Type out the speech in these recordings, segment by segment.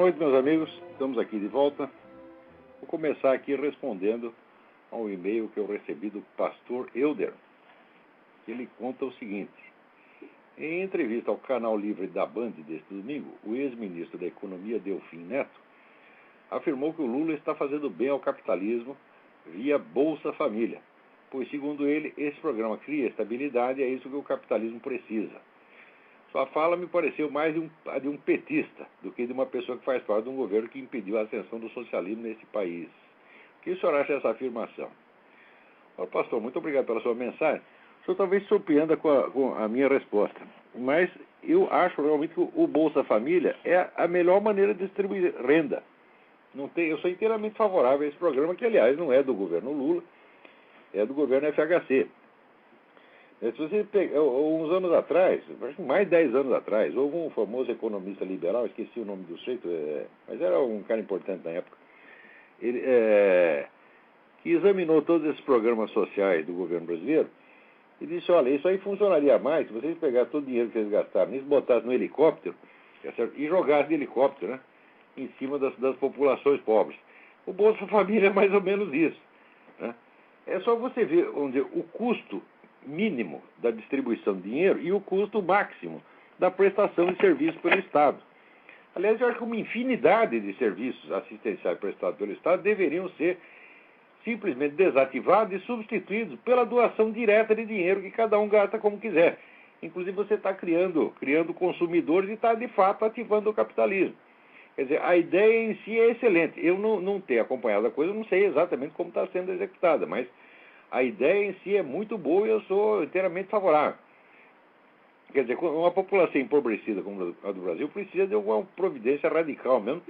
noite, meus amigos. Estamos aqui de volta. Vou começar aqui respondendo ao e-mail que eu recebi do pastor Euder. Ele conta o seguinte: em entrevista ao canal Livre da Band deste domingo, o ex-ministro da Economia, Delfim Neto, afirmou que o Lula está fazendo bem ao capitalismo via Bolsa Família, pois, segundo ele, esse programa cria estabilidade e é isso que o capitalismo precisa. Sua fala me pareceu mais de um petista do que de uma pessoa que faz parte de um governo que impediu a ascensão do socialismo nesse país. O que o senhor acha dessa afirmação? Ora, pastor, muito obrigado pela sua mensagem. O senhor talvez surpreenda com a minha resposta, mas eu acho realmente que o Bolsa Família é a melhor maneira de distribuir renda. Eu sou inteiramente favorável a esse programa, que, aliás, não é do governo Lula, é do governo FHC. Se você pegar, uns anos atrás, acho que mais de 10 anos atrás, houve um famoso economista liberal, esqueci o nome do sujeito, mas era um cara importante na época, ele, que examinou todos esses programas sociais do governo brasileiro e disse: olha, isso aí funcionaria mais se vocês pegassem todo o dinheiro que vocês gastaram nisso, botassem no helicóptero, e jogassem de helicóptero, né, em cima das populações pobres. O Bolsa Família é mais ou menos isso, né? É só você ver, vamos dizer, o custo mínimo da distribuição de dinheiro e o custo máximo da prestação de serviços pelo Estado. Aliás, eu acho que uma infinidade de serviços assistenciais prestados pelo Estado deveriam ser simplesmente desativados e substituídos pela doação direta de dinheiro que cada um gasta como quiser. Inclusive, você está criando consumidores e está, de fato, ativando o capitalismo. Quer dizer, a ideia em si é excelente. Eu não tenho acompanhado a coisa, não sei exatamente como está sendo executada, mas a ideia em si é muito boa e eu sou inteiramente favorável. Quer dizer, uma população empobrecida como a do Brasil precisa de alguma providência radical mesmo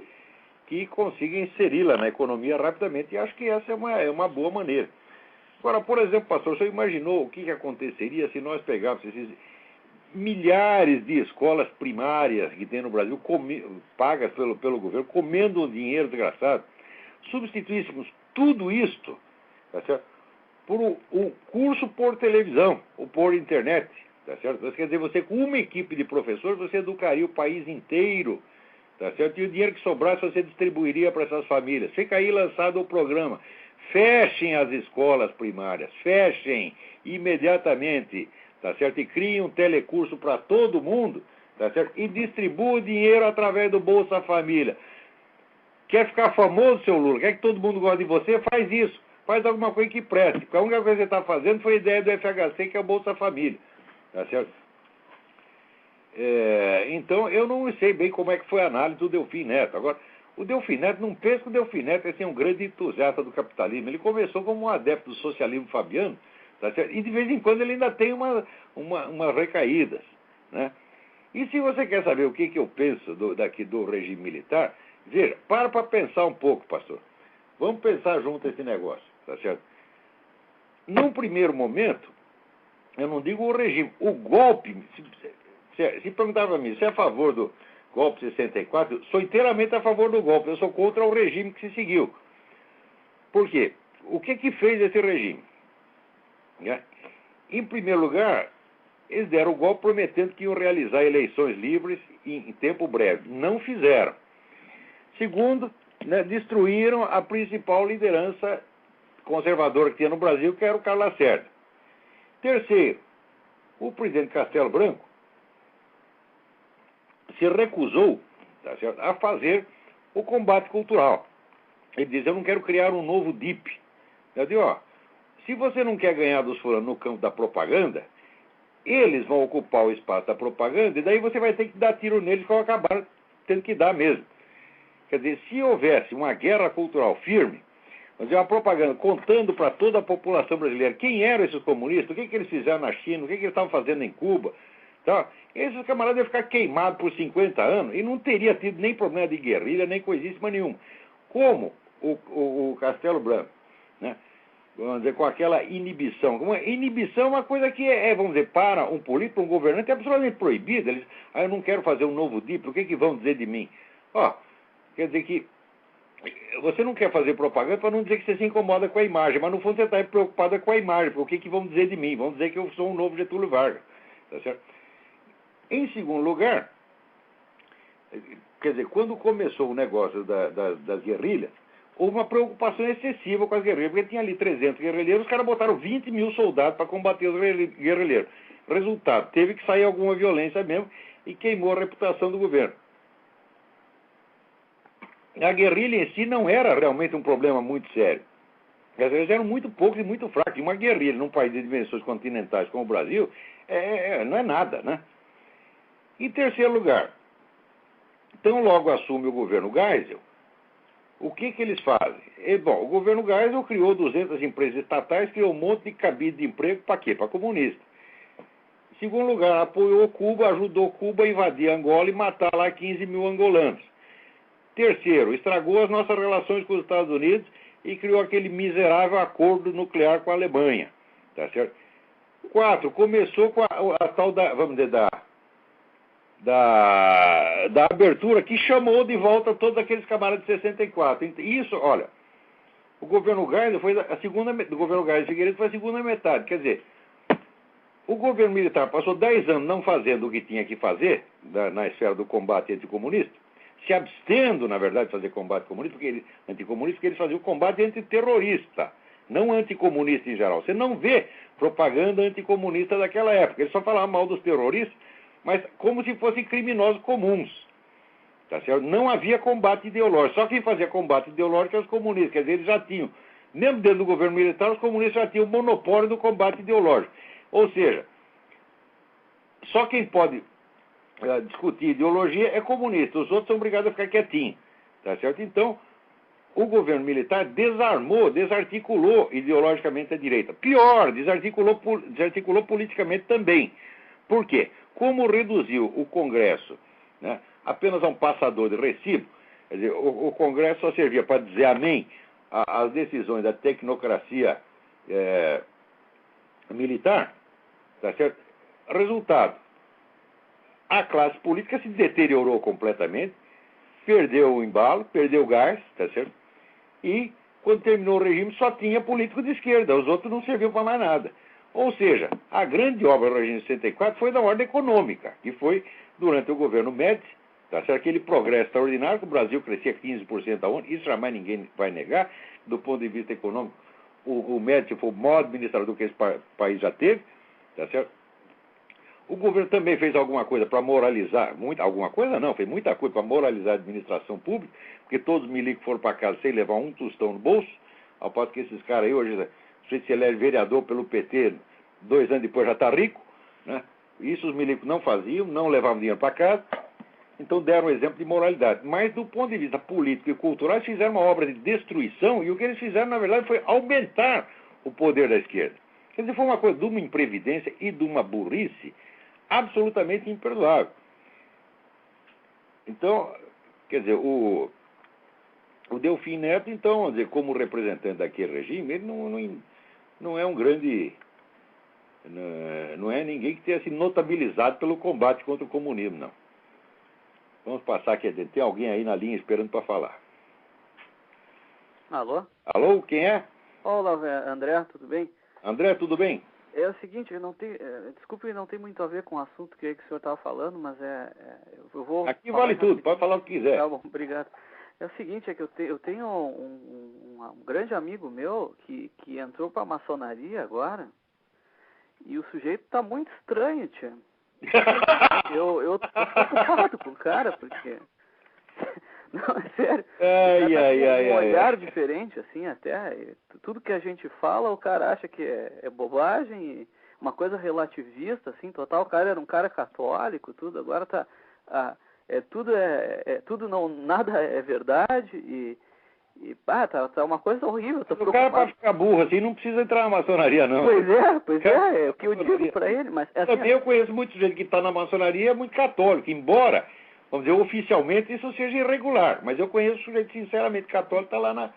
que consiga inseri-la na economia rapidamente. E acho que essa é uma boa maneira. Agora, por exemplo, pastor, você imaginou o que aconteceria se nós pegássemos esses milhares de escolas primárias que tem no Brasil, pagas pelo governo, comendo um dinheiro desgraçado, substituíssemos tudo isto, tá certo, por um curso por televisão ou por internet, tá certo? Isso quer dizer, você com uma equipe de professores, você educaria o país inteiro, tá certo? E o dinheiro que sobrasse você distribuiria para essas famílias. Fica aí lançado o programa. Fechem as escolas primárias, fechem imediatamente, tá certo? E criem um telecurso para todo mundo, tá certo? E distribua o dinheiro através do Bolsa Família. Quer ficar famoso, seu Lula? Quer que todo mundo goste de você? Faz isso. Faz alguma coisa que preste. Porque a única coisa que você está fazendo foi a ideia do FHC, que é o Bolsa Família. Tá certo? Então, eu não sei bem como é que foi a análise do Delfim Neto. Agora, o Delfim Neto, não pensa que o Delfim Neto é assim, um grande entusiasta do capitalismo. Ele começou como um adepto do socialismo fabiano, tá certo? E de vez em quando ele ainda tem umas recaídas, né? E se você quer saber o que eu penso daqui do regime militar, veja, para pensar um pouco, pastor. Vamos pensar junto esse negócio, tá certo? Num primeiro momento, eu não digo o regime, o golpe, se perguntar para mim, você é a favor do golpe de 64, eu sou inteiramente a favor do golpe, eu sou contra o regime que se seguiu. Por quê? O que fez esse regime? Né? Em primeiro lugar, eles deram o golpe prometendo que iam realizar eleições livres em tempo breve. Não fizeram. Segundo, né, destruíram a principal liderança conservadora que tinha no Brasil, que era o Carlos Lacerda. Terceiro, o presidente Castelo Branco se recusou, tá certo, a fazer o combate cultural. Ele diz: eu não quero criar um novo DIP. Eu digo: ó, se você não quer ganhar dos fulanos no campo da propaganda, eles vão ocupar o espaço da propaganda e daí você vai ter que dar tiro neles, que vão acabar tendo que dar mesmo. Quer dizer, se houvesse uma guerra cultural firme, uma propaganda contando para toda a população brasileira quem eram esses comunistas, o que eles fizeram na China, o que eles estavam fazendo em Cuba, tá? Esses camaradas iam ficar queimados por 50 anos e não teria tido nem problema de guerrilha, nem coisíssima nenhuma. Como o Castelo Branco, né? Vamos dizer, com aquela inibição. Inibição é uma coisa que vamos dizer, para um político, para um governante, é absolutamente proibida. Eles: eu não quero fazer um novo DIP, o que vão dizer de mim? Ó, quer dizer que você não quer fazer propaganda para não dizer que você se incomoda com a imagem, mas no fundo você está preocupada com a imagem, porque o que vão dizer de mim? Vão dizer que eu sou um novo Getúlio Vargas, tá certo? Em segundo lugar, quer dizer, quando começou o negócio das guerrilhas, houve uma preocupação excessiva com as guerrilhas, porque tinha ali 300 guerrilheiros, os caras botaram 20 mil soldados para combater os guerrilheiros. Resultado, teve que sair alguma violência mesmo e queimou a reputação do governo. A guerrilha em si não era realmente um problema muito sério. Eles eram muito poucos e muito fracos. E uma guerrilha num país de dimensões continentais como o Brasil não é nada, né? Em terceiro lugar, tão logo assume o governo Geisel, o que eles fazem? Bom, o governo Geisel criou 200 empresas estatais, criou um monte de cabide de emprego para quê? Para comunista. Em segundo lugar, apoiou Cuba, ajudou Cuba a invadir Angola e matar lá 15 mil angolanos. Terceiro, estragou as nossas relações com os Estados Unidos e criou aquele miserável acordo nuclear com a Alemanha. Tá certo? Quatro, começou com a tal da, vamos dizer, da abertura que chamou de volta todos aqueles camaradas de 64. Isso, olha, o governo Geisel foi a segunda, o governo Geisel Figueiredo foi a segunda metade. Quer dizer, o governo militar passou 10 anos não fazendo o que tinha que fazer na esfera do combate anticomunista, se abstendo, na verdade, de fazer combate comunista, anticomunista, porque eles faziam o combate antiterrorista, não anticomunista em geral. Você não vê propaganda anticomunista daquela época. Eles só falavam mal dos terroristas, mas como se fossem criminosos comuns. Tá certo? Não havia combate ideológico. Só quem fazia combate ideológico eram os comunistas. Quer dizer, eles já tinham, mesmo dentro do governo militar, os comunistas já tinham o monopólio do combate ideológico. Ou seja, só quem pode discutir ideologia é comunista. Os outros são obrigados a ficar quietinhos. Tá certo? Então, o governo militar desarticulou ideologicamente a direita. Pior, desarticulou politicamente também. Por quê? Como reduziu o Congresso, né, apenas a um passador de recibo, quer dizer, o Congresso só servia para dizer amém às decisões da tecnocracia militar, tá certo? Resultado, a classe política se deteriorou completamente, perdeu o embalo, perdeu o gás, tá certo? E, quando terminou o regime, só tinha político de esquerda, os outros não serviam para mais nada. Ou seja, a grande obra do regime de 64 foi da ordem econômica, que foi durante o governo Médici, tá certo? Aquele progresso extraordinário, que o Brasil crescia 15% ao ano, isso jamais ninguém vai negar, do ponto de vista econômico. O Médici foi o maior administrador que esse país já teve, tá certo? O governo também fez alguma coisa para moralizar, alguma coisa não, fez muita coisa para moralizar a administração pública, porque todos os milicos foram para casa sem levar um tostão no bolso, ao passo que esses caras aí hoje, se ele é vereador pelo PT, 2 anos depois já está rico, né? Isso os milicos não faziam, não levavam dinheiro para casa, então deram um exemplo de moralidade. Mas do ponto de vista político e cultural, eles fizeram uma obra de destruição, e o que eles fizeram, na verdade, foi aumentar o poder da esquerda. Quer dizer, foi uma coisa de uma imprevidência e de uma burrice absolutamente imperdoável. Então, quer dizer, o Delfim Neto, então, vamos dizer, como representante daquele regime, ele não é um grande... Não é ninguém que tenha se notabilizado pelo combate contra o comunismo, não. Vamos passar aqui adiante. Tem alguém aí na linha esperando para falar. Alô? Alô, quem é? Olá, André, tudo bem? André, tudo bem? É o seguinte, não tem, desculpe, não tem muito a ver com o assunto que o senhor estava falando, mas eu vou... Aqui vale tudo, pode falar o que quiser. Tá bom, obrigado. É o seguinte, é que eu tenho um grande amigo meu que entrou para a maçonaria agora, e o sujeito tá muito estranho, tia. Eu tô preocupado com o cara, porque... Não, é sério. Um olhar diferente, assim, até. Tudo que a gente fala, o cara acha que é bobagem, e uma coisa relativista, assim, total. O cara era um cara católico, tudo. Agora tá... tudo não... Nada é verdade e tá uma coisa horrível. O cara pra ficar burro, assim, não precisa entrar na maçonaria, não. Pois é o que eu digo pra ele, mas... Assim, também eu conheço muita gente que tá na maçonaria, é muito católico, embora... Vamos dizer, oficialmente isso seja irregular, mas eu conheço sujeito sinceramente católico que está lá na...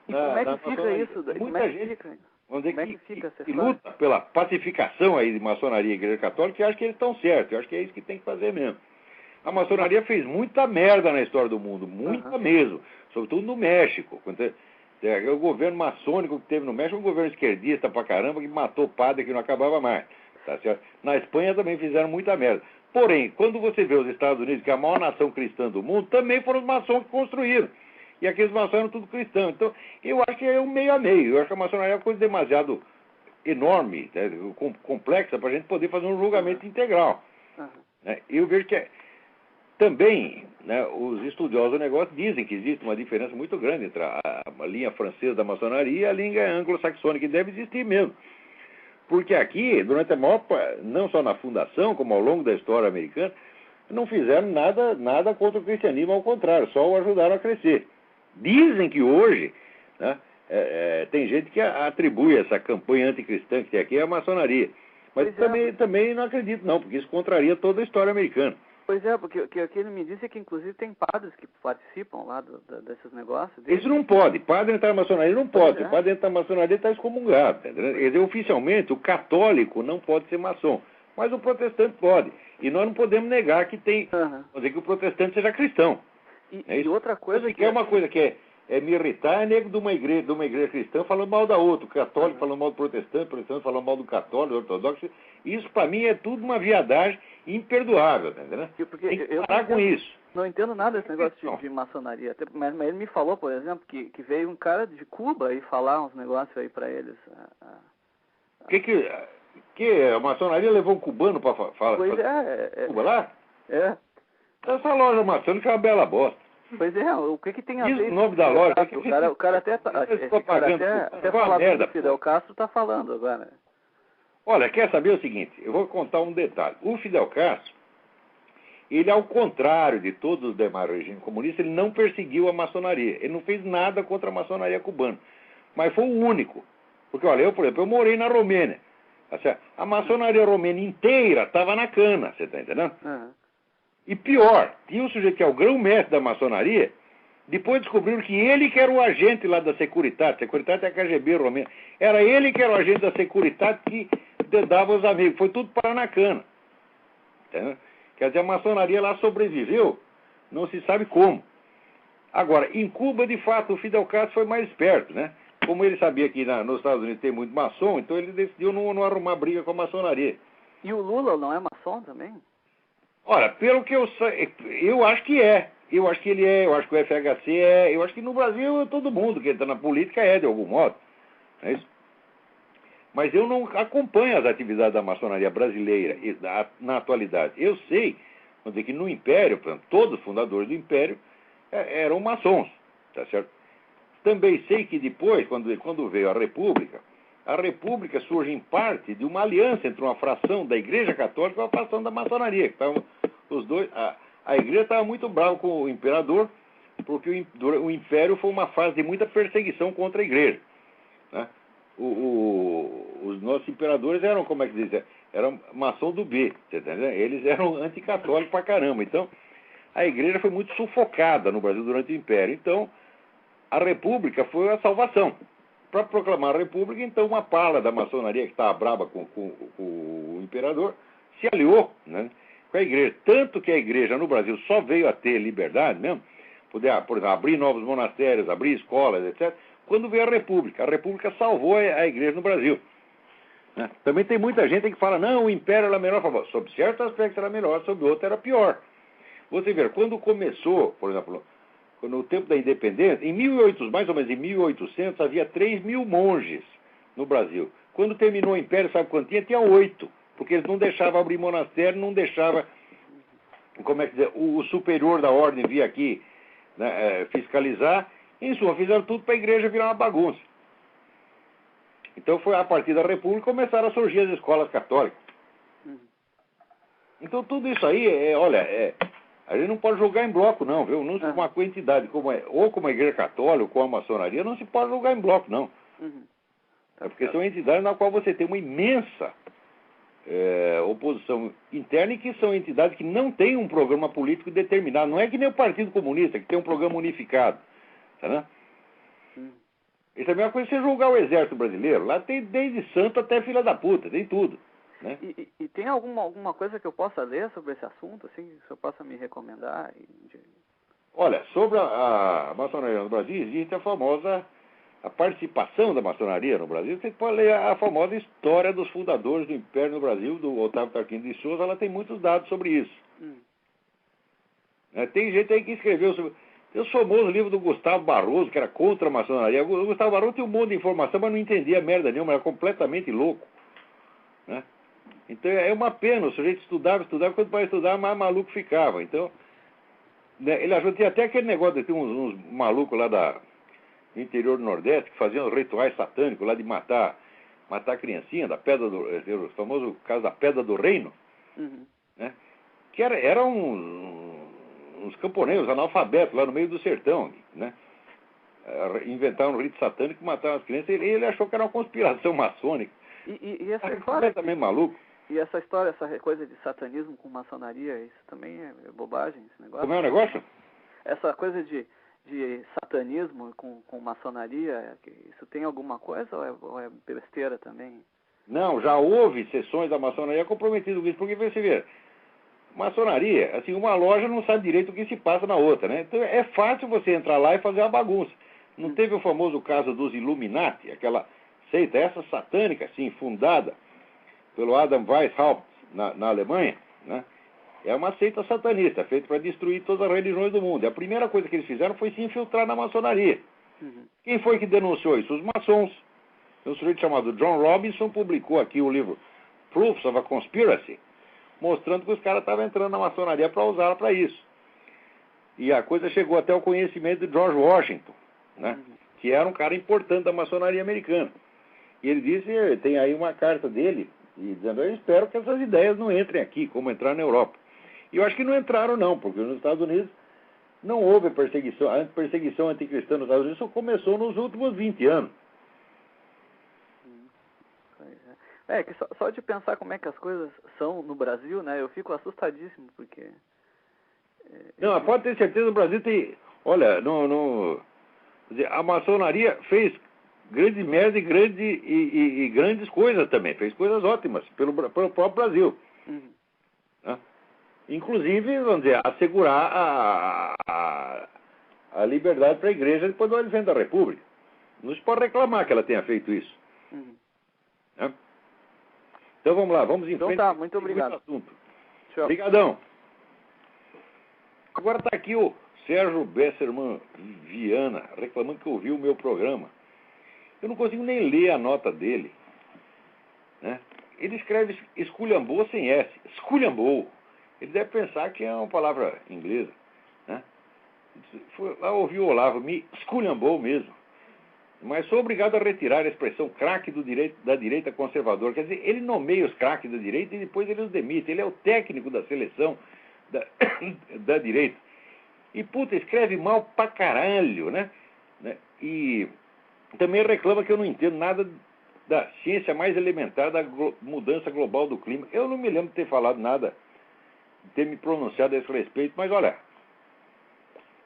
E como é que fica isso? Muita gente, vamos dizer, que luta pela pacificação aí de maçonaria e igreja católica, e acho que eles estão certos, eu acho que é isso que tem que fazer mesmo. A maçonaria fez muita merda na história do mundo, muita mesmo, sobretudo no México. O governo maçônico que teve no México, um governo esquerdista pra caramba, que matou padre que não acabava mais. Tá certo? Na Espanha também fizeram muita merda. Porém, quando você vê os Estados Unidos, que é a maior nação cristã do mundo, também foram os maçons que construíram. E aqueles maçons eram tudo cristãos. Então, eu acho que é um meio a meio. Eu acho que a maçonaria é uma coisa demasiado enorme, né, complexa, para a gente poder fazer um julgamento integral. Né? Eu vejo que também, né, os estudiosos do negócio dizem que existe uma diferença muito grande entre a linha francesa da maçonaria e a linha anglo-saxônica, que deve existir mesmo. Porque aqui, durante a maior não só na fundação, como ao longo da história americana, não fizeram nada contra o cristianismo, ao contrário, só o ajudaram a crescer. Dizem que hoje, né, tem gente que atribui essa campanha anticristã que tem aqui à maçonaria. Mas também não acredito não, porque isso contraria toda a história americana. Pois é, porque o que ele me disse é que inclusive tem padres que participam lá desses negócios. Isso não pode. Padre entrar na maçonaria não pode. Padre entrar na maçonaria está excomungado. Quer dizer, oficialmente, o católico não pode ser maçom. Mas o protestante pode. E nós não podemos negar que tem... Vamos dizer que o protestante seja cristão. E outra coisa que... é uma coisa que é me irritar, é nego de uma igreja cristã falando mal da outra. O católico falando mal do protestante, o protestante falando mal do católico, do ortodoxo. Isso, para mim, é tudo uma viadagem imperdoável, tá entendendo? Tem que parar com isso. Não entendo nada desse negócio de maçonaria. Mas ele me falou, por exemplo, que veio um cara de Cuba aí falar uns negócios aí para eles. Que a maçonaria levou um cubano para falar? Pois Cuba lá? É. Essa loja maçônica é uma bela bosta. Pois é, o que tem a ver? Diz o nome da loja. O cara até falando do Fidel Castro está falando agora. Olha, quer saber o seguinte? Eu vou contar um detalhe. O Fidel Castro, ele, ao contrário de todos os demais regimes comunistas, ele não perseguiu a maçonaria. Ele não fez nada contra a maçonaria cubana. Mas foi o único. Porque, olha, por exemplo, eu morei na Romênia. A maçonaria romena inteira estava na cana, você está entendendo? E pior, tinha um sujeito que é o grão-mestre da maçonaria, depois descobriram que ele que era o agente lá da Securitate. Securitate é a KGB romena. Era ele que era o agente da Securitate que dava os amigos. Foi tudo parar na cana. Entendeu? Quer dizer, a maçonaria lá sobreviveu, não se sabe como. Agora, em Cuba, de fato, o Fidel Castro foi mais esperto, né? Como ele sabia que nos Estados Unidos tem muito maçom, então ele decidiu não arrumar briga com a maçonaria. E o Lula não é maçom também? Olha, pelo que eu sei, eu acho que é. Eu acho que ele é, eu acho que o FHC é, eu acho que no Brasil todo mundo que está na política é, de algum modo. É isso? Mas eu não acompanho as atividades da maçonaria brasileira na atualidade. Eu sei, vamos dizer que no Império, por exemplo, todos os fundadores do Império eram maçons, tá certo? Também sei que depois, quando veio a República surge em parte de uma aliança entre uma fração da Igreja Católica e uma fração da maçonaria. Que estavam os dois, a Igreja estava muito brava com o imperador, porque o Império foi uma fase de muita perseguição contra a Igreja, né? Os nossos imperadores eram, como é que diz, eram maçom do B, você entendeu? Eles eram anticatólicos pra caramba. Então, a Igreja foi muito sufocada no Brasil durante o Império. Então, a República foi a salvação. Para proclamar a República, então, uma pala da maçonaria que estava brava com o imperador se aliou, né, com a Igreja. Tanto que a Igreja no Brasil só veio a ter liberdade mesmo, poder, por exemplo, abrir novos monastérios, abrir escolas, etc., quando veio a República. A República salvou a Igreja no Brasil. Né? Também tem muita gente que fala, não, o Império era melhor. Sob certos aspectos era melhor, sob outro era pior. Você vê, quando começou, por exemplo, no tempo da independência, mais ou menos em 1800, havia 3 mil monges no Brasil. Quando terminou o Império, sabe quanto tinha? Tinha 8, porque eles não deixavam abrir monastério, não deixavam, como é que dizer, o superior da ordem vir aqui, né, fiscalizar. Em suma, fizeram tudo para a Igreja virar uma bagunça. Então foi a partir da República que começaram a surgir as escolas católicas. Então tudo isso aí, a gente não pode jogar em bloco não, viu? Não, uma entidade ou como a Igreja Católica ou como a maçonaria, não se pode jogar em bloco não. Porque são entidades na qual você tem uma imensa oposição interna e que são entidades que não têm um programa político determinado. Não é que nem o Partido Comunista, que tem um programa unificado. Tá, né? Isso é a mesma coisa que você julgar o Exército Brasileiro. Lá tem desde santo até filha da puta, tem tudo. Né? E tem alguma coisa que eu possa ler sobre esse assunto, assim, que o senhor possa me recomendar? Olha, sobre a maçonaria no Brasil, existe a famosa a participação da maçonaria no Brasil, você pode ler a famosa História dos Fundadores do Império no Brasil, do Otávio Tarquínio de Souza, ela tem muitos dados sobre isso. Tem gente aí que escreveu sobre... Tem o famoso livro do Gustavo Barroso, que era contra a maçonaria. O Gustavo Barroso tem um monte de informação, mas não entendia merda nenhuma, era completamente louco. Né? Então é uma pena, o sujeito estudava, quanto mais estudava, mais maluco ficava. Então, né, ele ajudou, tinha até aquele negócio de ter uns malucos lá do interior do Nordeste, que faziam rituais satânicos lá de matar a criancinha, da pedra do... o famoso caso da Pedra do Reino, né? Que eram uns camponeses, analfabetos lá no meio do sertão, né? Inventaram um rito satânico que mataram as crianças, e ele achou que era uma conspiração maçônica. E essa história... completamente maluco. E essa história, essa coisa de satanismo com maçonaria, isso também é bobagem, esse negócio? Como é o negócio? Essa coisa de satanismo com maçonaria, isso tem alguma coisa ou é besteira também? Não, já houve sessões da maçonaria comprometidas com isso, porque você vê, maçonaria, assim, uma loja não sabe direito o que se passa na outra, né? Então é fácil você entrar lá e fazer uma bagunça. Não teve o famoso caso dos Illuminati, aquela seita, essa satânica, assim, fundada pelo Adam Weishaupt na Alemanha, né? É uma seita satanista, feita para destruir todas as religiões do mundo. E a primeira coisa que eles fizeram foi se infiltrar na maçonaria. Quem foi que denunciou isso? Os maçons. Um sujeito chamado John Robinson publicou aqui o livro Proofs of a Conspiracy, mostrando que os caras estavam entrando na maçonaria para usá-la para isso. E a coisa chegou até o conhecimento de George Washington, né? Que era um cara importante da maçonaria americana. E ele disse, tem aí uma carta dele, dizendo, eu espero que essas ideias não entrem aqui, como entrar na Europa. E eu acho que não entraram não, porque nos Estados Unidos não houve perseguição. A perseguição anticristã nos Estados Unidos só começou nos últimos 20 anos. Que só de pensar como é que as coisas são no Brasil, né, eu fico assustadíssimo, porque... Não, pode ter certeza, o Brasil tem... Olha, quer dizer, a maçonaria fez grande merda e grandes coisas também, fez coisas ótimas pelo próprio Brasil. Né? Inclusive, vamos dizer, assegurar a liberdade para a igreja depois do advento da República. Não se pode reclamar que ela tenha feito isso. Né? Então vamos lá, vamos em frente. Então tá, muito obrigado. Assunto. Tchau. Obrigadão. Agora está aqui o Sérgio Besserman Viana, reclamando que ouviu o meu programa. Eu não consigo nem ler a nota dele. Né? Ele escreve esculhambou sem S. Esculhambou. Ele deve pensar que é uma palavra inglesa. Né? Lá ouviu o Olavo, me esculhambou mesmo. Mas sou obrigado a retirar a expressão craque da direita conservadora. Quer dizer, ele nomeia os craques da direita e depois ele os demite. Ele é o técnico da seleção da direita. E, puta, escreve mal pra caralho, né? E também reclama que eu não entendo nada da ciência mais elementar da mudança global do clima. Eu não me lembro de ter falado nada, de ter me pronunciado a esse respeito, mas olha...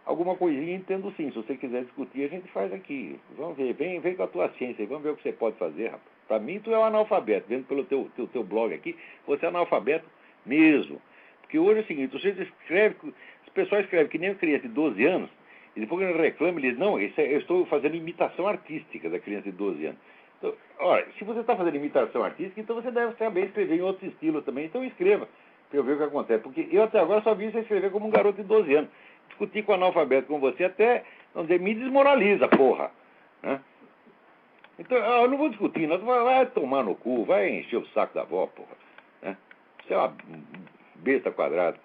Alguma coisinha entendo sim. Se você quiser discutir, a gente faz aqui. Vamos ver. Vem com a tua ciência aí. Vamos ver o que você pode fazer, rapaz. Para mim, tu é um analfabeto. Vendo pelo teu blog aqui, você é analfabeto mesmo. Porque hoje é o seguinte, você escreve... As pessoas escrevem que nem uma criança de 12 anos, e depois que ele reclama, ele diz, não, eu estou fazendo imitação artística da criança de 12 anos. Então, olha, se você está fazendo imitação artística, então você deve saber escrever em outros estilos também. Então escreva, para eu ver o que acontece. Porque eu até agora só vi você escrever como um garoto de 12 anos. Discutir com analfabeto com você até, vamos dizer, me desmoraliza, porra. Né? Então, eu não vou discutir, não. Vai tomar no cu, vai encher o saco da avó, porra. Né? Você é uma besta quadrada.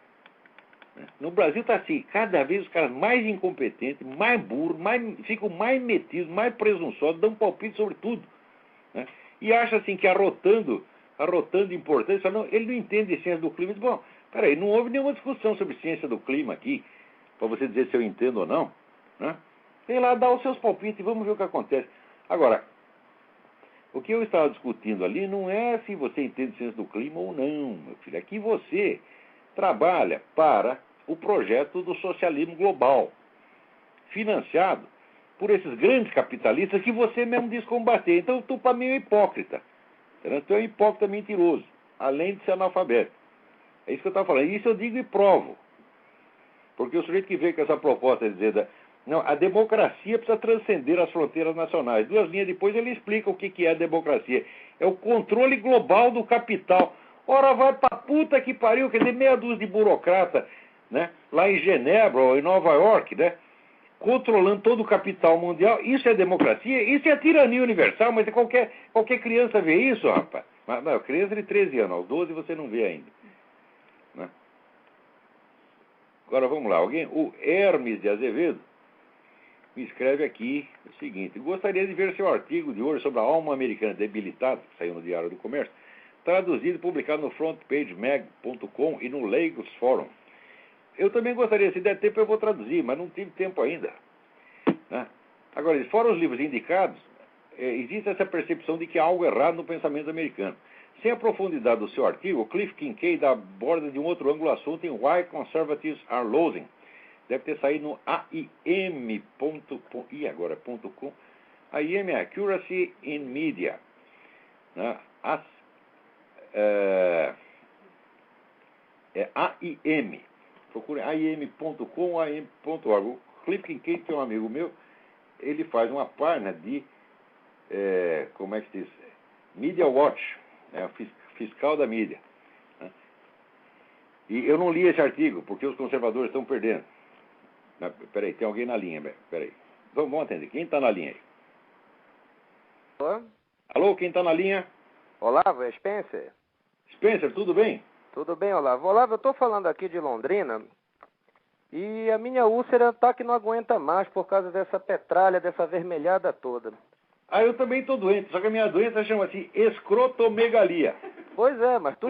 Né? No Brasil tá assim, cada vez os caras mais incompetentes, mais burros, ficam mais metidos, mais presunçosos, dão palpite sobre tudo. Né? E acha assim que arrotando importância, não, ele não entende ciência do clima. Diz, bom, peraí, não houve nenhuma discussão sobre ciência do clima aqui, para você dizer se eu entendo ou não. Né? Sei lá, dá os seus palpites e vamos ver o que acontece. Agora, o que eu estava discutindo ali não é se você entende ciência do clima ou não, meu filho. É que você trabalha para o projeto do socialismo global, financiado por esses grandes capitalistas que você mesmo diz combater. Então, tu para mim é um hipócrita. Tu é um hipócrita mentiroso, além de ser analfabeto. É isso que eu estava falando. Isso eu digo e provo. Porque o sujeito que veio com essa proposta de dizer Não, a democracia precisa transcender as fronteiras nacionais. 2 linhas depois ele explica o que é a democracia. É o controle global do capital. Ora, vai pra puta que pariu, quer dizer, meia dúzia de burocrata, né? Lá em Genebra ou em Nova York, né? Controlando todo o capital mundial. Isso é democracia? Isso é tirania universal, mas qualquer criança vê isso, rapaz. Mas não, criança de 13 anos, aos 12 você não vê ainda. Né? Agora vamos lá, alguém? O Hermes de Azevedo me escreve aqui o seguinte: gostaria de ver seu artigo de hoje sobre a alma americana debilitada, que saiu no Diário do Comércio, traduzido e publicado no frontpagemag.com e no Lagos Forum. Eu também gostaria, se der tempo eu vou traduzir, mas não tive tempo ainda. Né? Agora, fora os livros indicados, existe essa percepção de que há algo errado no pensamento americano. Sem a profundidade do seu artigo, Cliff Kincaid aborda de um outro ângulo o assunto em Why Conservatives Are Losing. Deve ter saído no aim.com. AIM é Accuracy in Media. Né? É AIM. Procure aim.com ou aim.org. O Cliff Kincaid, que é um amigo meu, ele faz uma página de, como é que se diz? Media Watch, fiscal da mídia. Né? E eu não li esse artigo, porque os conservadores estão perdendo. Peraí, tem alguém na linha, peraí. Vamos atender. Quem está na linha aí? Alô? Alô, quem está na linha? Olavo, é Spencer? Spencer, tudo bem? Tudo bem, Olavo? Olavo, eu estou falando aqui de Londrina e a minha úlcera tá que não aguenta mais por causa dessa petralha, dessa vermelhada toda. Ah, eu também estou doente, só que a minha doença chama-se escrotomegalia. Pois é, mas tu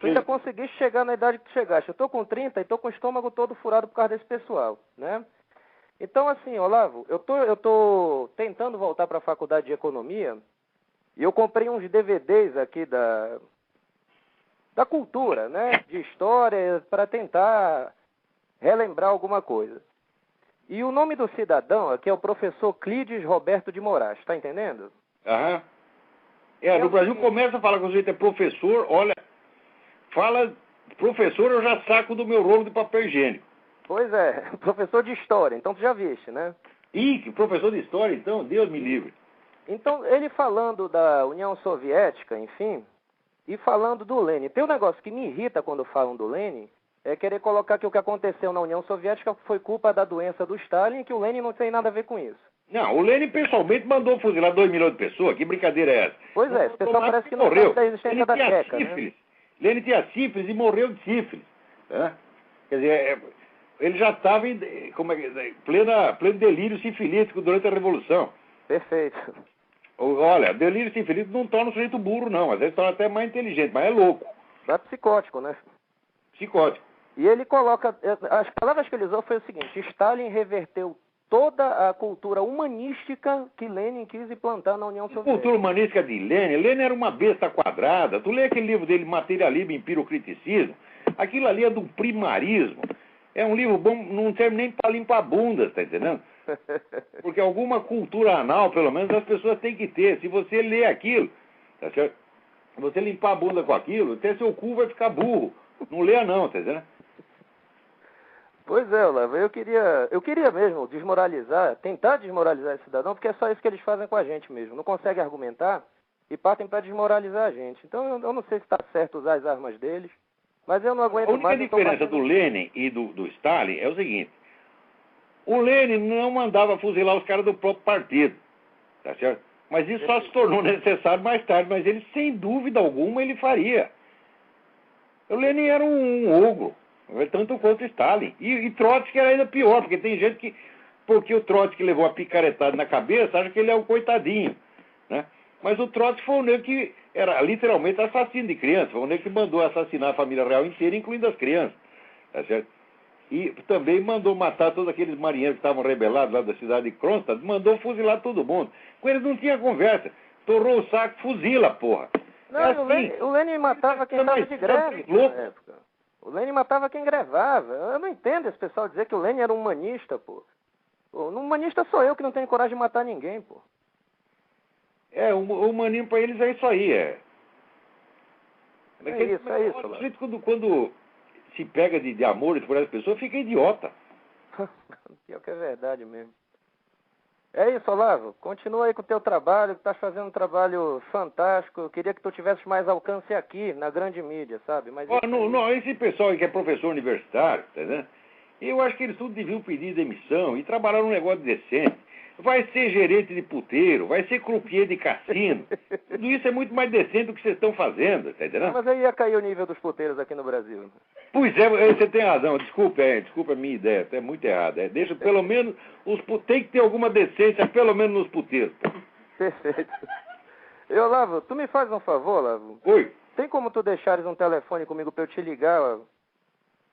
ainda conseguiste chegar na idade que tu chegaste. Eu estou com 30 e estou com o estômago todo furado por causa desse pessoal, né? Então, assim, Olavo, eu tô tentando voltar para a faculdade de economia e eu comprei uns DVDs aqui da cultura, né? De história, para tentar relembrar alguma coisa. E o nome do cidadão aqui é o professor Clídes Roberto de Moraes, tá entendendo? Aham. No Brasil começa a falar que o sujeito é professor, olha, fala professor, eu já saco do meu rolo de papel higiênico. Pois é, professor de história, então tu já viste, né? Que professor de história, então, Deus me livre. Então, ele falando da União Soviética, enfim, e falando do Lenin. Tem um negócio que me irrita quando falam do Lenin, é querer colocar que o que aconteceu na União Soviética foi culpa da doença do Stalin e que o Lenin não tem nada a ver com isso. Não, o Lenin pessoalmente mandou fuzilar 2 milhões de pessoas, que brincadeira é essa? Pois é, esse pessoal parece que não sabe da existência da Tcheca, né? Lenin tinha sífilis e morreu de sífilis. Né? Quer dizer, ele já estava em pleno delírio sifilítico durante a Revolução. Perfeito. Olha, delírio sifilítico não torna o sujeito burro, não. Às vezes torna até mais inteligente, mas é louco. É psicótico, né? Psicótico. E ele coloca... As palavras que ele usou foi o seguinte: Stalin reverteu toda a cultura humanística que Lenin quis implantar na União Soviética. Cultura humanística de Lenin? Lenin era uma besta quadrada. Tu lê aquele livro dele, Materialismo e Empirocriticismo, aquilo ali é do primarismo. É um livro bom, não serve nem para limpar a bunda, tá entendendo? Porque alguma cultura anal, pelo menos, as pessoas têm que ter. Se você ler aquilo, tá certo? Se você limpar a bunda com aquilo, até seu cu vai ficar burro. Não leia não, tá entendendo? Pois é, Olavo, eu queria mesmo tentar desmoralizar esse cidadão, porque é só isso que eles fazem com a gente mesmo. Não conseguem argumentar e partem para desmoralizar a gente. Então eu não sei se está certo usar as armas deles, mas eu não aguento mais. A única diferença do Lenin e do Stalin é o seguinte: o Lenin não mandava fuzilar os caras do próprio partido, tá certo? Mas isso só se tornou necessário mais tarde, mas ele, sem dúvida alguma, ele faria. O Lenin era um ogro, tanto quanto Stalin. E Trotsky era ainda pior, porque tem gente que, porque o Trotsky levou a picaretada na cabeça, acha que ele é um coitadinho, né? Mas o Trotsky foi um negro que era literalmente assassino de crianças, foi um negro que mandou assassinar a família real inteira, incluindo as crianças, tá certo? E também mandou matar todos aqueles marinheiros que estavam rebelados lá da cidade de Kronstadt, mandou fuzilar todo mundo. Com eles não tinha conversa, torrou o saco, fuzila, porra. Não, assim, o Lenin matava quem estava de greve na época. O Lenin matava quem grevava. Eu não entendo esse pessoal dizer que o Lenin era um humanista, pô. Um humanista sou eu que não tenho coragem de matar ninguém, pô. O humanismo pra eles é isso aí, É isso. Quando se pega de amores por essa pessoa, fica idiota. Pior que é verdade mesmo. É isso, Olavo. Continua aí com o teu trabalho, que estás fazendo um trabalho fantástico. Eu queria que tu tivesse mais alcance aqui, na grande mídia, sabe? Mas não, esse pessoal aí que é professor universitário, tá vendo? Eu acho que eles tudo deviam pedir demissão e trabalhar num negócio decente. Vai ser gerente de puteiro, vai ser croupier de cassino. Tudo isso é muito mais decente do que vocês estão fazendo, tá entendendo? Mas aí ia cair o nível dos puteiros aqui no Brasil. Pois é, você tem razão. Desculpa a minha ideia, é muito errada. Deixa pelo menos tem que ter alguma decência, pelo menos nos puteiros. Perfeito. E Olavo, tu me faz um favor, Olavo? Oi. Tem como tu deixares um telefone comigo pra eu te ligar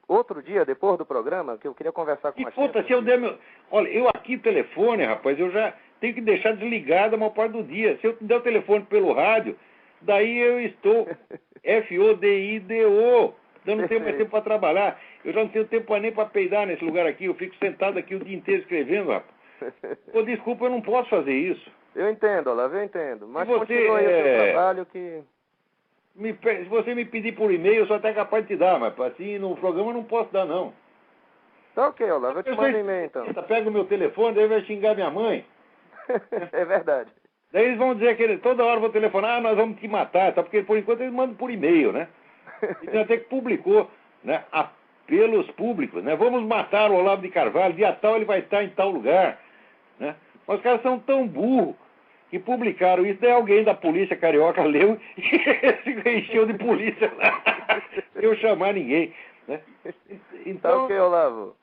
outro dia, depois do programa, que eu queria conversar com a puta, se eu der meu... Olha, eu aqui telefone, rapaz, eu já tenho que deixar desligado a maior parte do dia. Se eu der o telefone pelo rádio, daí eu estou FODIDO, eu não tenho mais tempo para trabalhar. Eu já não tenho tempo nem para peidar nesse lugar aqui. Eu fico sentado aqui o dia inteiro escrevendo, rapaz. Pô, desculpa, eu não posso fazer isso. Eu entendo, Olavo, eu entendo. Mas continua aí o seu trabalho que... Se você me pedir por e-mail, eu sou até capaz de te dar, mas assim, no programa eu não posso dar, não. Tá ok, Olavo, eu te mando um e-mail, então. Pega o meu telefone, daí vai xingar minha mãe. É verdade. Daí eles vão dizer que toda hora eu vou telefonar, nós vamos te matar, tá? Porque por enquanto eles mandam por e-mail, né? Então até que publicou, né? Apelos públicos, né? Vamos matar o Olavo de Carvalho, dia tal ele vai estar em tal lugar, né? Mas os caras são tão burros que publicaram isso, daí alguém da polícia carioca leu e encheu de polícia lá. Sem eu chamar ninguém, né? Então, tá ok, Olavo.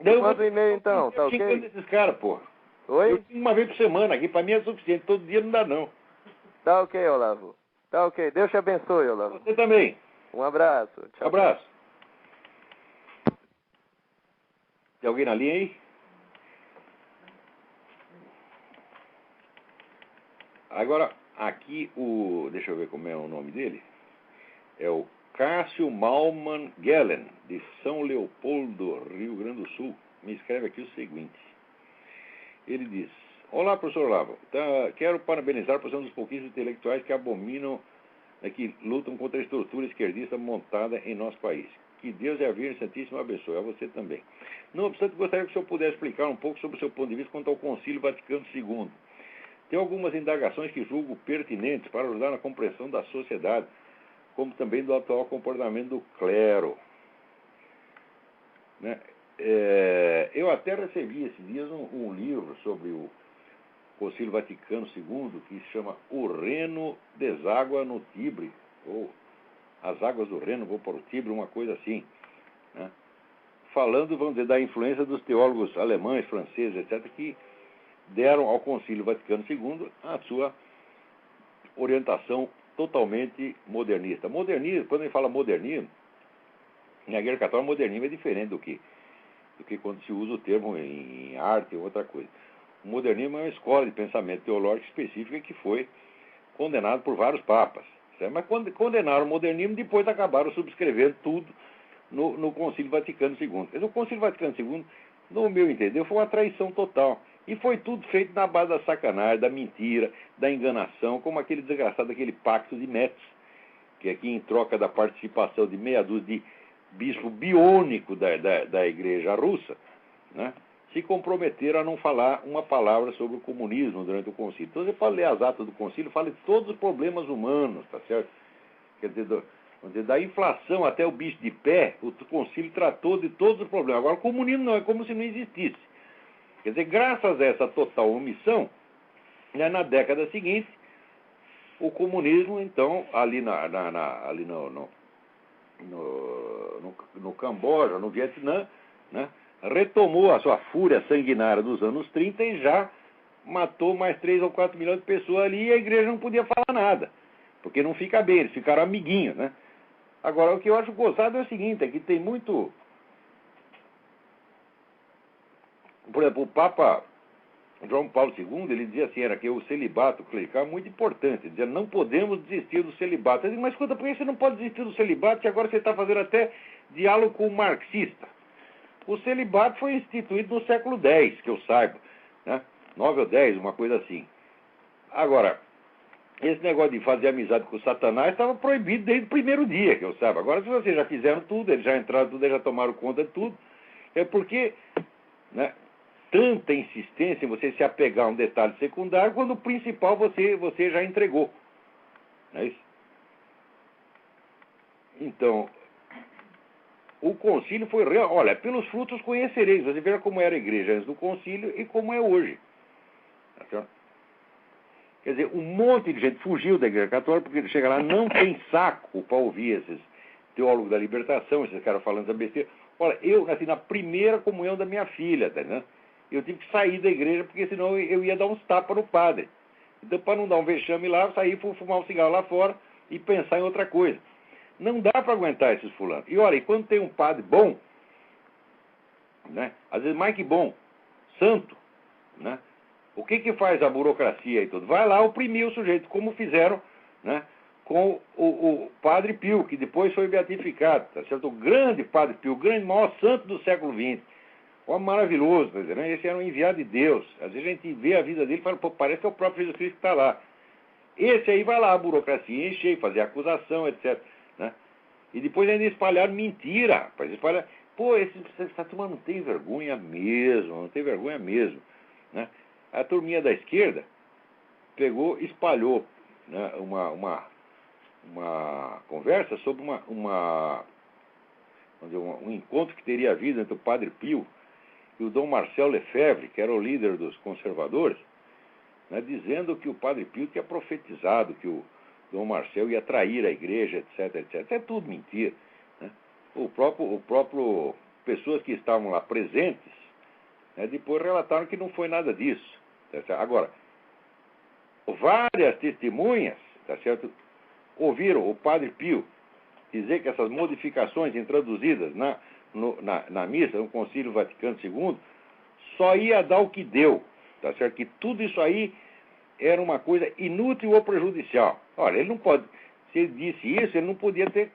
Manda um e-mail então, tá ok? Esses caras, porra. Oi? Eu tenho uma vez por semana aqui, pra mim é suficiente, todo dia não dá não. Tá ok, Olavo. Tá ok, Deus te abençoe, Olavo. Você também. Um abraço. Tchau. Abraço. Tem alguém na linha aí? Agora, aqui deixa eu ver como é o nome dele. É o Cássio Malman Gellen, de São Leopoldo, Rio Grande do Sul. Me escreve aqui o seguinte. Ele diz: olá, professor Olavo. Quero parabenizar por ser um dos pouquíssimos intelectuais que abominam, que lutam contra a estrutura esquerdista montada em nosso país. Que Deus e a Virgem Santíssima abençoe. A você também. Não obstante, gostaria que o senhor pudesse explicar um pouco sobre o seu ponto de vista quanto ao Concílio Vaticano II. Tem algumas indagações que julgo pertinentes para ajudar na compreensão da sociedade, como também do atual comportamento do clero. Né? Eu até recebi esses dias um livro sobre o Concílio Vaticano II, que se chama O Reno Deságua no Tibre, ou As Águas do Reno vão para o Tibre, uma coisa assim. Né? Falando, vamos dizer, da influência dos teólogos alemães, franceses, etc., que deram ao Concílio Vaticano II a sua orientação totalmente modernista. Modernismo, quando a gente fala modernismo, na Igreja Católica, modernismo é diferente do que quando se usa o termo em arte ou outra coisa. O modernismo é uma escola de pensamento teológico específica que foi condenado por vários papas. Certo? Mas quando condenaram o modernismo, depois acabaram subscrevendo tudo no Concílio Vaticano II. Mas o Concílio Vaticano II, no meu entender, foi uma traição total. E foi tudo feito na base da sacanagem, da mentira, da enganação, como aquele desgraçado daquele pacto de Metz, que aqui em troca da participação de meia dúzia de bispo biônico da igreja russa, né, se comprometeram a não falar uma palavra sobre o comunismo durante o concílio. Então você pode ler as atas do concílio, fala de todos os problemas humanos, tá certo? Quer dizer, da inflação até o bicho de pé, o concílio tratou de todos os problemas. Agora o comunismo não, é como se não existisse. Quer dizer, graças a essa total omissão, né, na década seguinte, o comunismo, então, ali no Camboja, no Vietnã, né, retomou a sua fúria sanguinária dos anos 30 e já matou mais 3 ou 4 milhões de pessoas ali e a igreja não podia falar nada, porque não fica bem, eles ficaram amiguinhos, né? Agora, o que eu acho gozado é o seguinte, é que tem muito... Por exemplo, o Papa João Paulo II, ele dizia assim, era que o celibato clerical é muito importante. Ele dizia, não podemos desistir do celibato. Eu digo, mas escuta, por que você não pode desistir do celibato, que agora você está fazendo até diálogo com o marxista? O celibato foi instituído no século X, que eu saiba, né? 9 ou 10, uma coisa assim. Agora, esse negócio de fazer amizade com o Satanás estava proibido desde o primeiro dia, que eu saiba. Agora, se vocês já fizeram tudo, eles já entraram tudo, eles já tomaram conta de tudo, é porque né, tanta insistência em você se apegar a um detalhe secundário, quando o principal você já entregou. Não é isso? Então, o concílio foi real. Olha, pelos frutos conhecereis. Você veja como era a igreja antes do concílio e como é hoje. Tá certo? Quer dizer, um monte de gente fugiu da igreja católica porque chega lá, não tem saco para ouvir esses teólogos da libertação, esses caras falando essa besteira. Olha, eu nasci na primeira comunhão da minha filha, tá vendo? Eu tive que sair da igreja porque senão eu ia dar uns tapas no padre. Então, para não dar um vexame lá, eu saí, fui fumar um cigarro lá fora e pensar em outra coisa. Não dá para aguentar esses fulanos. E olha, e quando tem um padre bom, né, às vezes mais que bom, santo, né, o que faz a burocracia e tudo? Vai lá oprimir o sujeito, como fizeram, né, com o Padre Pio, que depois foi beatificado, tá certo? O grande Padre Pio, o grande, maior santo do século XX. Maravilhoso, tá dizendo, né? Esse era um enviado de Deus. Às vezes a gente vê a vida dele e fala, pô, parece que é o próprio Jesus Cristo que está lá. Esse aí vai lá, a burocracia encher, fazer acusação, etc. Né? E depois ainda espalhar mentira, rapaz. Espalhar, pô, essa turma não tem vergonha mesmo, não tem vergonha mesmo. Né? A turminha da esquerda pegou, espalhou, né, uma conversa sobre um encontro que teria havido entre o Padre Pio e o Dom Marcel Lefebvre, que era o líder dos conservadores, né, dizendo que o Padre Pio tinha profetizado que o Dom Marcel ia trair a igreja, etc, etc. É tudo mentira. Né? O próprio pessoas que estavam lá presentes, né, depois relataram que não foi nada disso. Tá certo? Agora, várias testemunhas, tá certo, ouviram o Padre Pio dizer que essas modificações introduzidas na missa, no Concílio Vaticano II, só ia dar o que deu, tá certo? Que tudo isso aí era uma coisa inútil ou prejudicial. Olha, ele não pode, se ele disse isso, ele não podia ter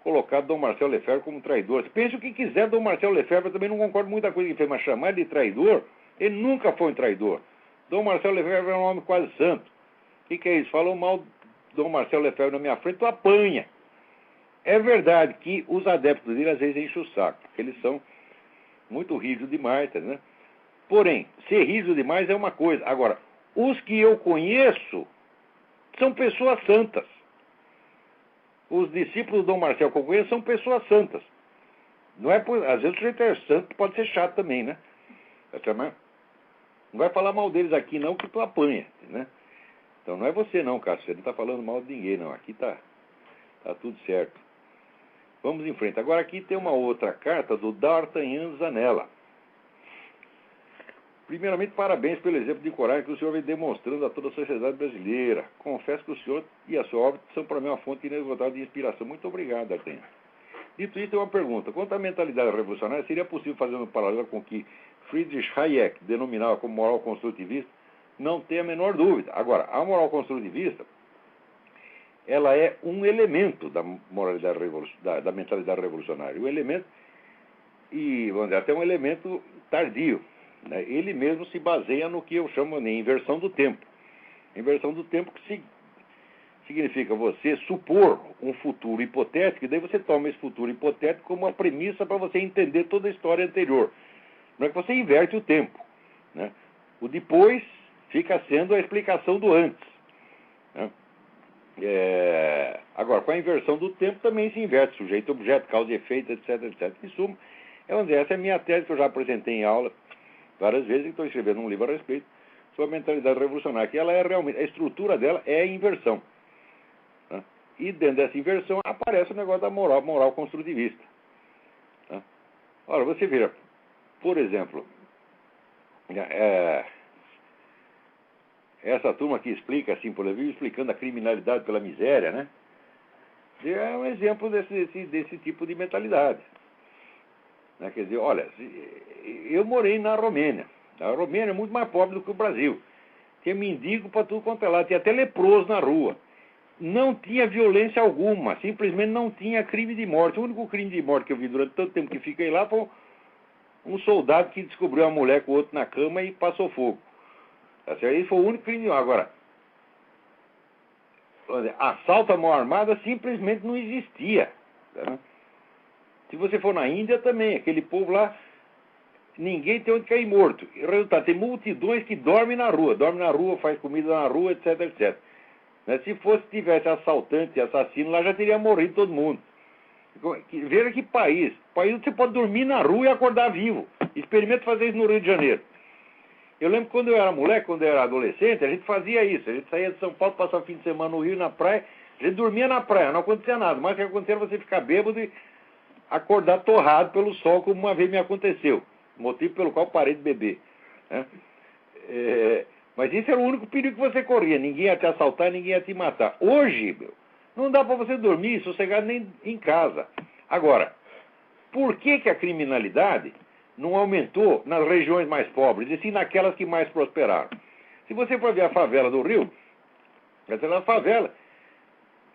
colocado Dom Marcel Lefebvre como traidor. Se pensa o que quiser, Dom Marcel Lefebvre, eu também não concordo com muita coisa que ele fez, mas chamar ele de traidor, ele nunca foi um traidor. Dom Marcel Lefebvre era um homem quase santo. O que é isso? Falou mal do Dom Marcel Lefebvre na minha frente, tu apanha. É verdade que os adeptos dele às vezes enchem o saco, porque eles são muito rígidos demais, né? Porém, ser rígido demais é uma coisa. Agora, os que eu conheço são pessoas santas. Os discípulos do Dom Marcel que eu conheço são pessoas santas. Não é às vezes o sujeito é santo, pode ser chato também, né? Não vai falar mal deles aqui não, que tu apanha, né? Então não é você não, Cássio, você não está falando mal de ninguém não. Aqui tá tudo certo. Vamos em frente. Agora aqui tem uma outra carta do D'Artagnan Zanella. Primeiramente, parabéns pelo exemplo de coragem que o senhor vem demonstrando a toda a sociedade brasileira. Confesso que o senhor e a sua obra são para mim uma fonte inesgotável de inspiração. Muito obrigado, D'Artagnan. Dito isso, tem uma pergunta. Quanto à mentalidade revolucionária, seria possível fazer um paralelo com o que Friedrich Hayek denominava como moral construtivista? Não tem a menor dúvida. Agora, a moral construtivista, ela é um elemento da moralidade da mentalidade revolucionária. Um elemento, e vamos dizer, até um elemento tardio. Né? Ele mesmo se baseia no que eu chamo de inversão do tempo. Inversão do tempo que significa você supor um futuro hipotético, e daí você toma esse futuro hipotético como uma premissa para você entender toda a história anterior. Não é que você inverte o tempo. Né? O depois fica sendo a explicação do antes. Né? Agora, com a inversão do tempo também se inverte sujeito, objeto, causa e efeito, etc, etc. Em suma, essa é a minha tese que eu já apresentei em aula várias vezes e estou escrevendo um livro a respeito sobre a mentalidade revolucionária, que ela é realmente, a estrutura dela é a inversão. Né? E dentro dessa inversão aparece o negócio da moral construtivista. Né? Ora, você veja, por exemplo, essa turma que explica assim, por exemplo, explicando a criminalidade pela miséria, né? É um exemplo desse tipo de mentalidade. Né? Quer dizer, olha, eu morei na Romênia. A Romênia é muito mais pobre do que o Brasil. Tinha mendigo para tudo quanto é lá, tinha até leproso na rua. Não tinha violência alguma, simplesmente não tinha crime de morte. O único crime de morte que eu vi durante tanto tempo que fiquei lá foi um soldado que descobriu uma mulher com o outro na cama e passou fogo. Esse foi o único crime de morte. Agora, assalto à mão armada simplesmente não existia. Tá? Se você for na Índia também, aquele povo lá ninguém tem onde cair morto. E o resultado, tem multidões que dormem na rua, faz comida na rua, etc, etc. Né? Se tivesse assaltante e assassino, lá já teria morrido todo mundo. Veja que país onde você pode dormir na rua e acordar vivo. Experimenta fazer isso no Rio de Janeiro. Eu lembro quando eu era moleque, quando eu era adolescente, a gente fazia isso. A gente saía de São Paulo, passava o fim de semana no Rio, na praia, a gente dormia na praia, não acontecia nada. Mas o que acontecia era você ficar bêbado e acordar torrado pelo sol, como uma vez me aconteceu. Motivo pelo qual parei de beber. Né? Mas esse era o único perigo que você corria. Ninguém ia te assaltar, ninguém ia te matar. Hoje, não dá para você dormir sossegado nem em casa. Agora, por que a criminalidade não aumentou nas regiões mais pobres, e sim naquelas que mais prosperaram? Se você for ver a favela do Rio, essa favela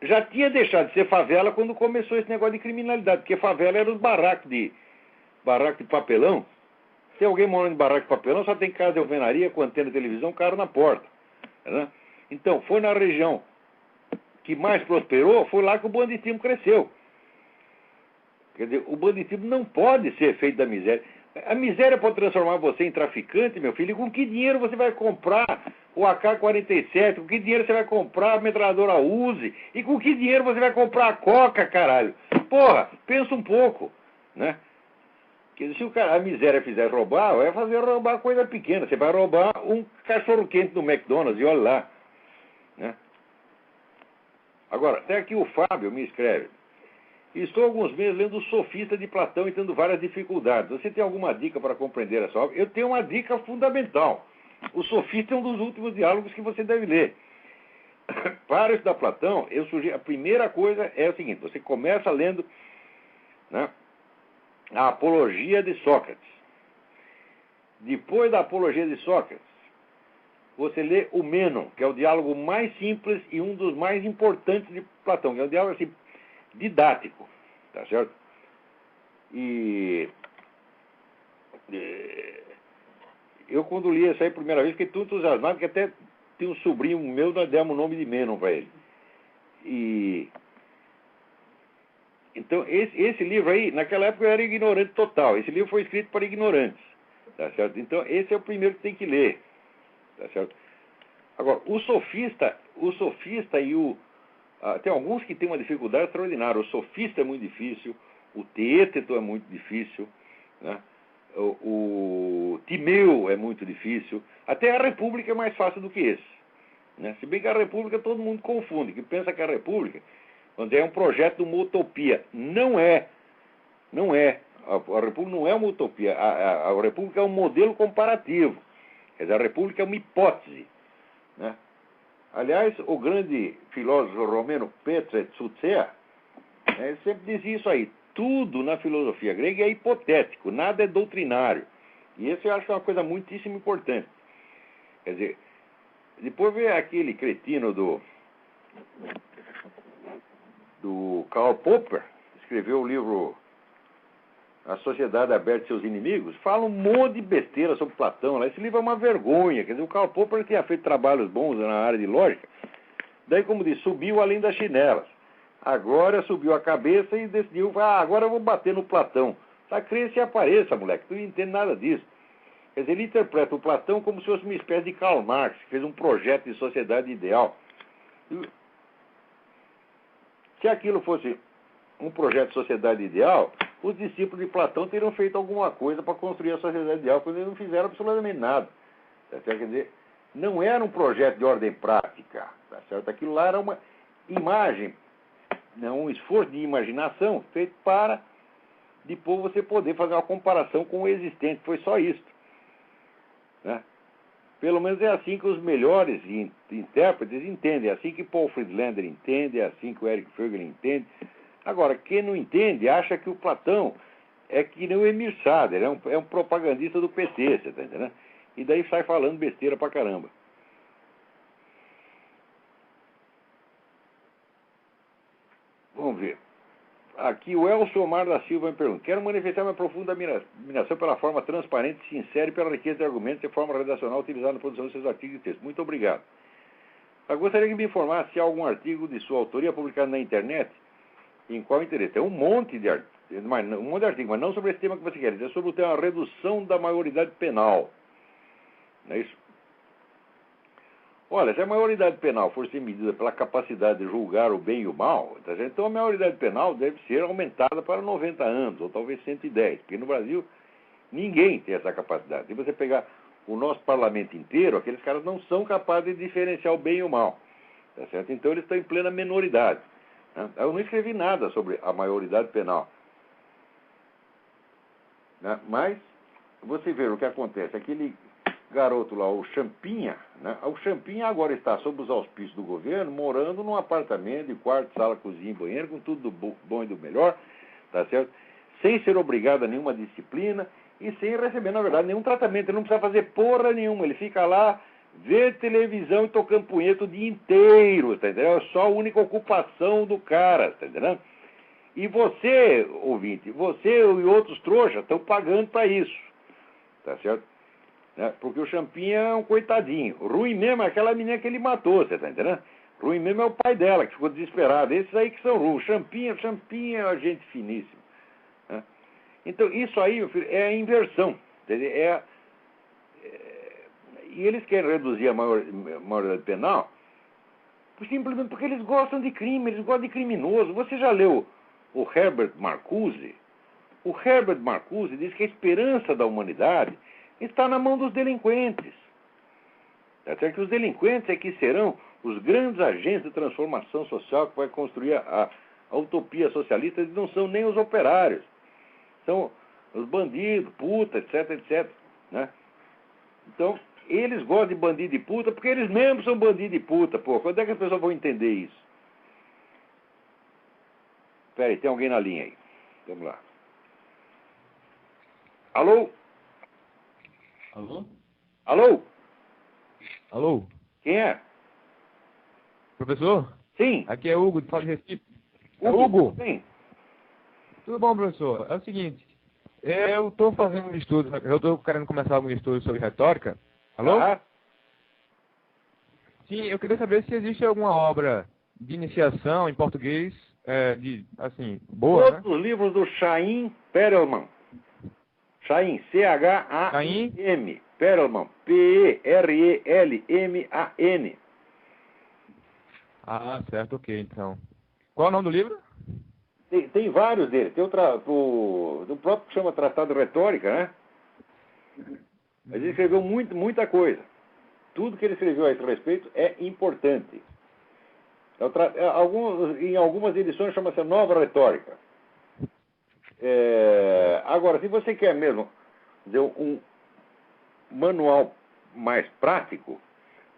já tinha deixado de ser favela quando começou esse negócio de criminalidade, porque favela era os barracos de papelão. Se alguém mora em barraco de papelão, só tem casa de alvenaria, com antena de televisão, cara na porta. Né? Então, foi na região que mais prosperou, foi lá que o banditismo cresceu. Quer dizer, o banditismo não pode ser feito da miséria. A miséria pode transformar você em traficante, meu filho. E com que dinheiro você vai comprar o AK-47? Com que dinheiro você vai comprar a metralhadora Uzi? E com que dinheiro você vai comprar a Coca, caralho? Porra, pensa um pouco, né? Quer dizer, se a miséria fizer roubar, vai fazer roubar coisa pequena. Você vai roubar um cachorro-quente do McDonald's e olha lá, né? Agora, até aqui o Fábio me escreve. Estou há alguns meses lendo o Sofista de Platão e tendo várias dificuldades. Você tem alguma dica para compreender essa obra? Eu tenho uma dica fundamental. O Sofista é um dos últimos diálogos que você deve ler. Para estudar Platão, eu sugiro, a primeira coisa é o seguinte, você começa lendo, né, a Apologia de Sócrates. Depois da Apologia de Sócrates, você lê o Mênon, que é o diálogo mais simples e um dos mais importantes de Platão, que é um diálogo assim, didático, tá certo? E eu quando li isso aí a primeira vez, fiquei tão entusiasmado que até tem um sobrinho meu, nós demos o nome de Mênon para ele. E então esse livro aí, naquela época eu era ignorante total. Esse livro foi escrito para ignorantes, tá certo? Então esse é o primeiro que tem que ler, tá certo? Agora, o sofista e tem alguns que têm uma dificuldade extraordinária. O Sofista é muito difícil, o Teéteto é muito difícil, né? O Timeu é muito difícil. Até a República é mais fácil do que esse, né? Se bem que a República todo mundo confunde, que pensa que a República é um projeto de uma utopia. Não é. A República não é uma utopia. A República é um modelo comparativo. Quer dizer, a República é uma hipótese, né? Aliás, o grande filósofo romeno Petre Tsutsea, ele sempre dizia isso aí. Tudo na filosofia grega é hipotético, nada é doutrinário. E isso eu acho que é uma coisa muitíssimo importante. Quer dizer, depois vem aquele cretino do Karl Popper, escreveu o livro A Sociedade Aberta e Seus Inimigos, fala um monte de besteira sobre Platão. Esse livro é uma vergonha. Quer dizer, o Karl Popper tinha feito trabalhos bons na área de lógica. Daí, como diz, subiu além das chinelas. Agora subiu a cabeça e decidiu, agora eu vou bater no Platão. Tá, crença e apareça, moleque. Tu não entende nada disso. Quer dizer, ele interpreta o Platão como se fosse uma espécie de Karl Marx, que fez um projeto de sociedade ideal. Se aquilo fosse um projeto de sociedade ideal, os discípulos de Platão teriam feito alguma coisa para construir a sociedade ideal, quando eles não fizeram absolutamente nada. Tá certo? Quer dizer, não era um projeto de ordem prática. Tá certo? Aquilo lá era uma imagem, um esforço de imaginação feito para depois você poder fazer uma comparação com o existente. Foi só isso, né? Pelo menos é assim que os melhores intérpretes entendem, é assim que Paul Friedlander entende, é assim que o Eric Fögel entende. Agora, quem não entende acha que o Platão é que nem o Emir Sader, é um propagandista do PT, você tá entendendo? E daí sai falando besteira pra caramba. Vamos ver. Aqui o Elcio Omar da Silva me pergunta: quero manifestar minha profunda admiração pela forma transparente, sincera e pela riqueza de argumentos e forma redacional utilizada na produção de seus artigos e textos. Muito obrigado. Eu gostaria que me informasse se há algum artigo de sua autoria publicado na internet. Em qual interesse? É um monte de artigos. um monte de artigo, mas não sobre esse tema que você quer dizer, sobre o tema redução da maioridade penal. Não é isso? Olha, se a maioridade penal for ser medida pela capacidade de julgar o bem e o mal, então a maioridade penal deve ser aumentada para 90 anos, ou talvez 110, porque no Brasil ninguém tem essa capacidade. Se você pegar o nosso parlamento inteiro, aqueles caras não são capazes de diferenciar o bem e o mal. Tá certo? Então eles estão em plena minoridade. Né? Eu não escrevi nada sobre a maioridade penal. Né? Mas você vê o que acontece. Aquele garoto lá, o Champinha, né? O Champinha agora está sob os auspícios do governo, morando num apartamento de quarto, sala, cozinha e banheiro, com tudo do bom e do melhor, tá certo? Sem ser obrigado a nenhuma disciplina e sem receber, na verdade, nenhum tratamento. Ele não precisa fazer porra nenhuma. Ele fica lá, vê televisão e tocando punheta o dia inteiro, tá entendendo? É só a única ocupação do cara, tá entendendo? E você, ouvinte, você e outros trouxas estão pagando para isso, tá certo? Porque o Champinha é um coitadinho. Ruim mesmo é aquela menina que ele matou, você tá entendendo? Ruim mesmo é o pai dela, que ficou desesperado. Esses aí que são ruins. Champinha é uma gente finíssima. Né? Então, isso aí, meu filho, é a inversão. E eles querem reduzir a maioridade penal simplesmente porque eles gostam de crime, eles gostam de criminoso. Você já leu o Herbert Marcuse? O Herbert Marcuse diz que a esperança da humanidade está na mão dos delinquentes. Até que os delinquentes é que serão os grandes agentes de transformação social que vai construir a utopia socialista. Eles não são nem os operários. São os bandidos, puta, etc, etc. Né? Então, eles gostam de bandido e puta porque eles mesmos são bandido e puta. Pô, quando é que as pessoas vão entender isso? Espera aí, tem alguém na linha aí. Vamos lá. Alô? Alô? Alô? Alô? Quem é? Professor? Sim. Aqui é Hugo, de Fala de Recife. Hugo? Sim. Tudo bom, professor? É o seguinte, eu estou fazendo um estudo, eu estou querendo começar algum estudo sobre retórica. Alô? Ah. Sim, eu queria saber se existe alguma obra de iniciação em português, boa, Todos os livros do Chaim Perelman. Chaim, C-H-A-I-M. Perelman, P-E-R-E-L-M-A-N. Ah, certo, ok, então. Qual é o nome do livro? Tem vários deles. Tem do próprio que chama Tratado de Retórica, né? Mas ele escreveu muita coisa. Tudo que ele escreveu a esse respeito é importante. Em algumas edições chama-se Nova Retórica. Agora, se você quer mesmo dizer, um manual mais prático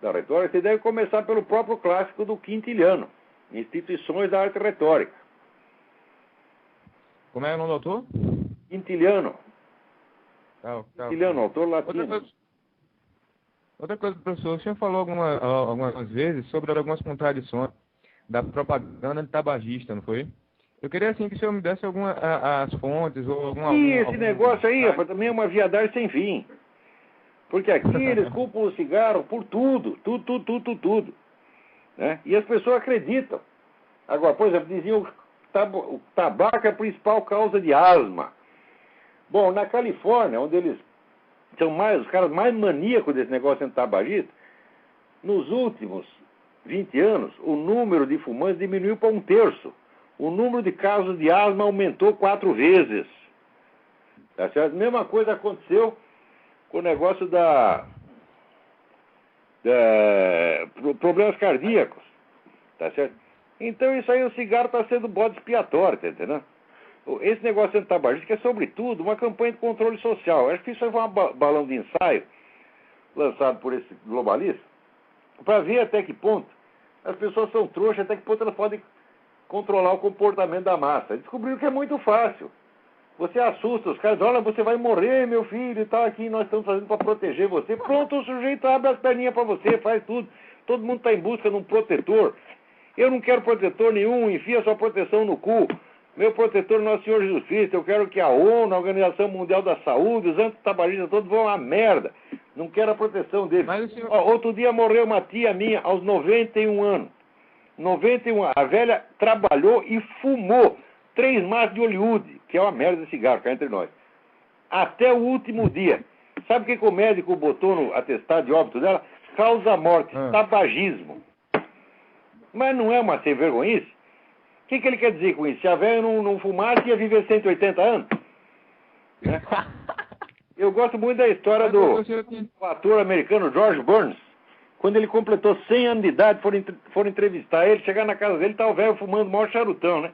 da retórica, você deve começar pelo próprio clássico do Quintiliano, Instituições da Arte Retórica. Como é o nome do autor? Quintiliano. Quintiliano, autor latino. Outra coisa, professor, o senhor falou algumas vezes sobre algumas contradições da propaganda tabagista, não foi? Eu queria, assim, que o senhor me desse as fontes ou alguma... Esse negócio aí, rapaz, também é uma viadagem sem fim. Porque aqui eles culpam o cigarro por tudo. Né? E as pessoas acreditam. Agora, por exemplo, diziam que o tabaco é a principal causa de asma. Bom, na Califórnia, onde eles são os caras mais maníacos desse negócio de tabagista, nos últimos 20 anos, o número de fumantes diminuiu para 1/3. O número de casos de asma aumentou 4 vezes. Tá certo? Mesma coisa aconteceu com o negócio problemas cardíacos. Tá certo? Então isso aí, o cigarro está sendo bode expiatório, tá entendendo? Esse negócio de tabagista é, sobretudo, uma campanha de controle social. Acho que isso aí foi um balão de ensaio lançado por esse globalista para ver até que ponto as pessoas são trouxas, até que ponto elas podem controlar o comportamento da massa. Descobriram que é muito fácil. Você assusta os caras, olha, você vai morrer, meu filho, e tal, aqui nós estamos fazendo para proteger você. Pronto, o sujeito abre as perninhas para você, faz tudo. Todo mundo está em busca de um protetor. Eu não quero protetor nenhum, enfia sua proteção no cu. Meu protetor é Nosso Senhor Jesus Cristo. Eu quero que a ONU, a Organização Mundial da Saúde, os antitabagistas todos vão à merda. Não quero a proteção deles. Senhor... Outro dia morreu uma tia minha aos 91 anos. 91 anos. A velha trabalhou e fumou 3 maços de Hollywood, que é uma merda de cigarro, cá entre nós. Até o último dia. Sabe o que o médico botou no atestado de óbito dela? Causa morte, tabagismo. Mas não é uma sem vergonhice? O que ele quer dizer com isso? Se a velha não fumasse, ia viver 180 anos? Né? Eu gosto muito da história do ator americano George Burns. Quando ele completou 100 anos de idade, foram entrevistar ele, chegar na casa dele, tá o velho fumando o maior charutão, né?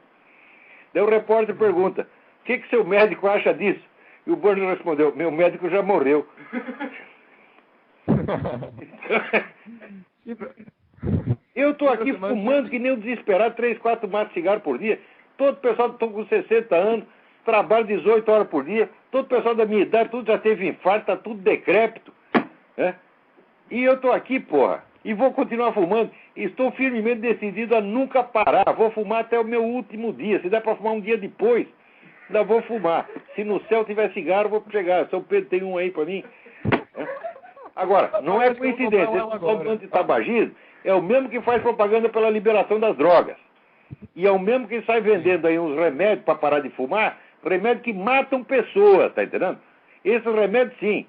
Daí o repórter pergunta, o que seu médico acha disso? E o Burns respondeu, meu médico já morreu. Eu tô aqui fumando que nem um desesperado, 3, 4 maços de cigarro por dia. Todo o pessoal que com 60 anos, trabalha 18 horas por dia. Todo o pessoal da minha idade, tudo já teve infarto, tá tudo decrépito. Né? E eu tô aqui, porra, e vou continuar fumando. Estou firmemente decidido a nunca parar. Vou fumar até o meu último dia. Se der para fumar um dia depois, ainda vou fumar. Se no céu tiver cigarro, vou pegar. São Pedro tem um aí para mim. Agora, não é coincidência. Esse pessoal do antitabagismo é o mesmo que faz propaganda pela liberação das drogas. E é o mesmo que sai vendendo aí uns remédios para parar de fumar, remédios que matam pessoas, tá entendendo? Esses remédios, sim.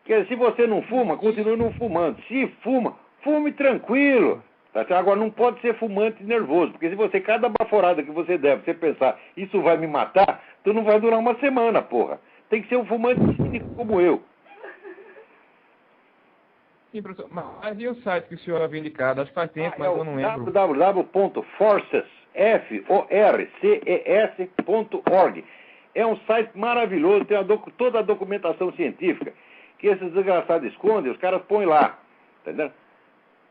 Porque se você não fuma, continue não fumando. Se fuma, fume tranquilo. Tá certo? Agora, não pode ser fumante nervoso, porque se você, cada baforada que você deve, você pensar, isso vai me matar, tu não vai durar uma semana, porra. Tem que ser um fumante cínico como eu. Sim, professor. Mas e o site que o senhor havia indicado? Acho que faz tempo, mas eu não lembro. www.forces.org. É um site maravilhoso, tem toda a documentação científica que esses desgraçados escondem, os caras põem lá. Entendeu?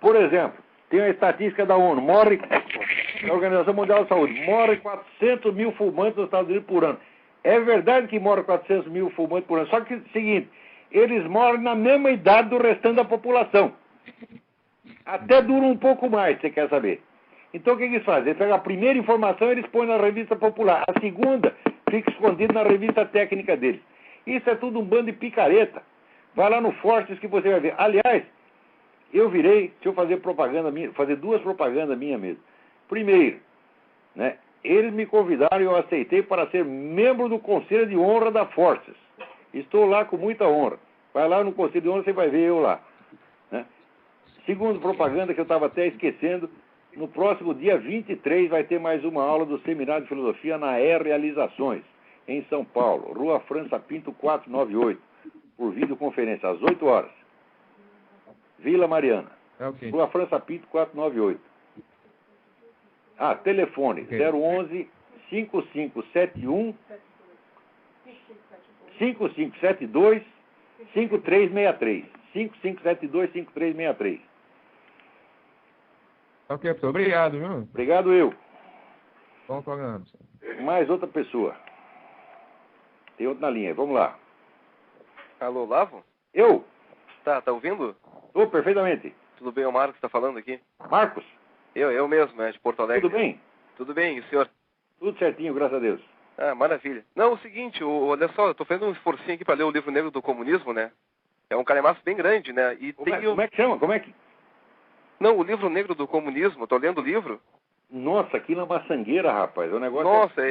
Por exemplo, tem a estatística da ONU, a Organização Mundial da Saúde, morre 400 mil fumantes nos Estados Unidos por ano. É verdade que morre 400 mil fumantes por ano, só que é o seguinte, eles morrem na mesma idade do restante da população. Até duram um pouco mais, você quer saber. Então o que eles fazem? Eles pegam a primeira informação e eles põem na revista popular. A segunda fica escondida na revista técnica deles. Isso é tudo um bando de picareta. Vai lá no Forces que você vai ver. Aliás, eu virei, deixa eu fazer propaganda minha, fazer 2 propagandas minhas mesmo. Primeiro, né, eles me convidaram e eu aceitei para ser membro do Conselho de Honra da Forces. Estou lá com muita honra. Vai lá no Conselho de Honra, você vai ver eu lá. Né? Segundo propaganda que eu estava até esquecendo, no próximo dia 23 vai ter mais uma aula do Seminário de Filosofia na Realizações, em São Paulo, Rua França Pinto 498, por videoconferência, às 8 horas. Vila Mariana. Okay. Rua França Pinto 498. Telefone, okay. 011 5571 5572 5363. 5572 5363. Ok, professor. Obrigado, viu? Obrigado eu. Bom programa. Mais outra pessoa. Tem outro na linha. Vamos lá. Alô, Lavo? Eu? Tá ouvindo? Estou perfeitamente. Tudo bem, o Marcos está falando aqui? Marcos? Eu mesmo, de Porto Alegre. Tudo bem? Tudo bem, e o senhor? Tudo certinho, graças a Deus. Ah, maravilha. Não, o seguinte, olha só, eu tô fazendo um esforcinho aqui para ler o livro negro do comunismo, né? É um calhamaço bem grande, né? E como é que chama? Como é que... Não, o livro negro do comunismo, eu tô lendo o livro. Nossa, aqui na maçangueira, rapaz, o negócio... Nossa,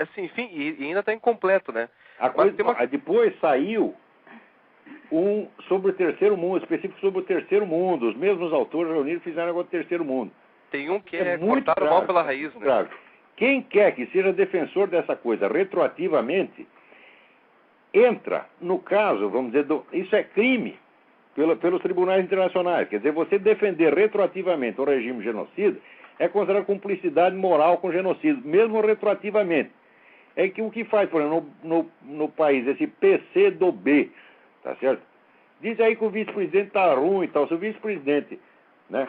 assim, enfim, e ainda tá incompleto, né? Depois saiu um sobre o terceiro mundo, específico sobre o terceiro mundo. Os mesmos autores reunidos fizeram agora o terceiro mundo. Tem um que é cortar o mal pela raiz, né? Grave. Quem quer que seja defensor dessa coisa retroativamente, entra no caso, vamos dizer, isso é crime pelos tribunais internacionais. Quer dizer, você defender retroativamente o regime genocida é considerado cumplicidade moral com genocídio, mesmo retroativamente. É que o que faz, por exemplo, no país, esse PCdoB, tá certo? Diz aí que o vice-presidente tá ruim e tal. Se o vice-presidente, né,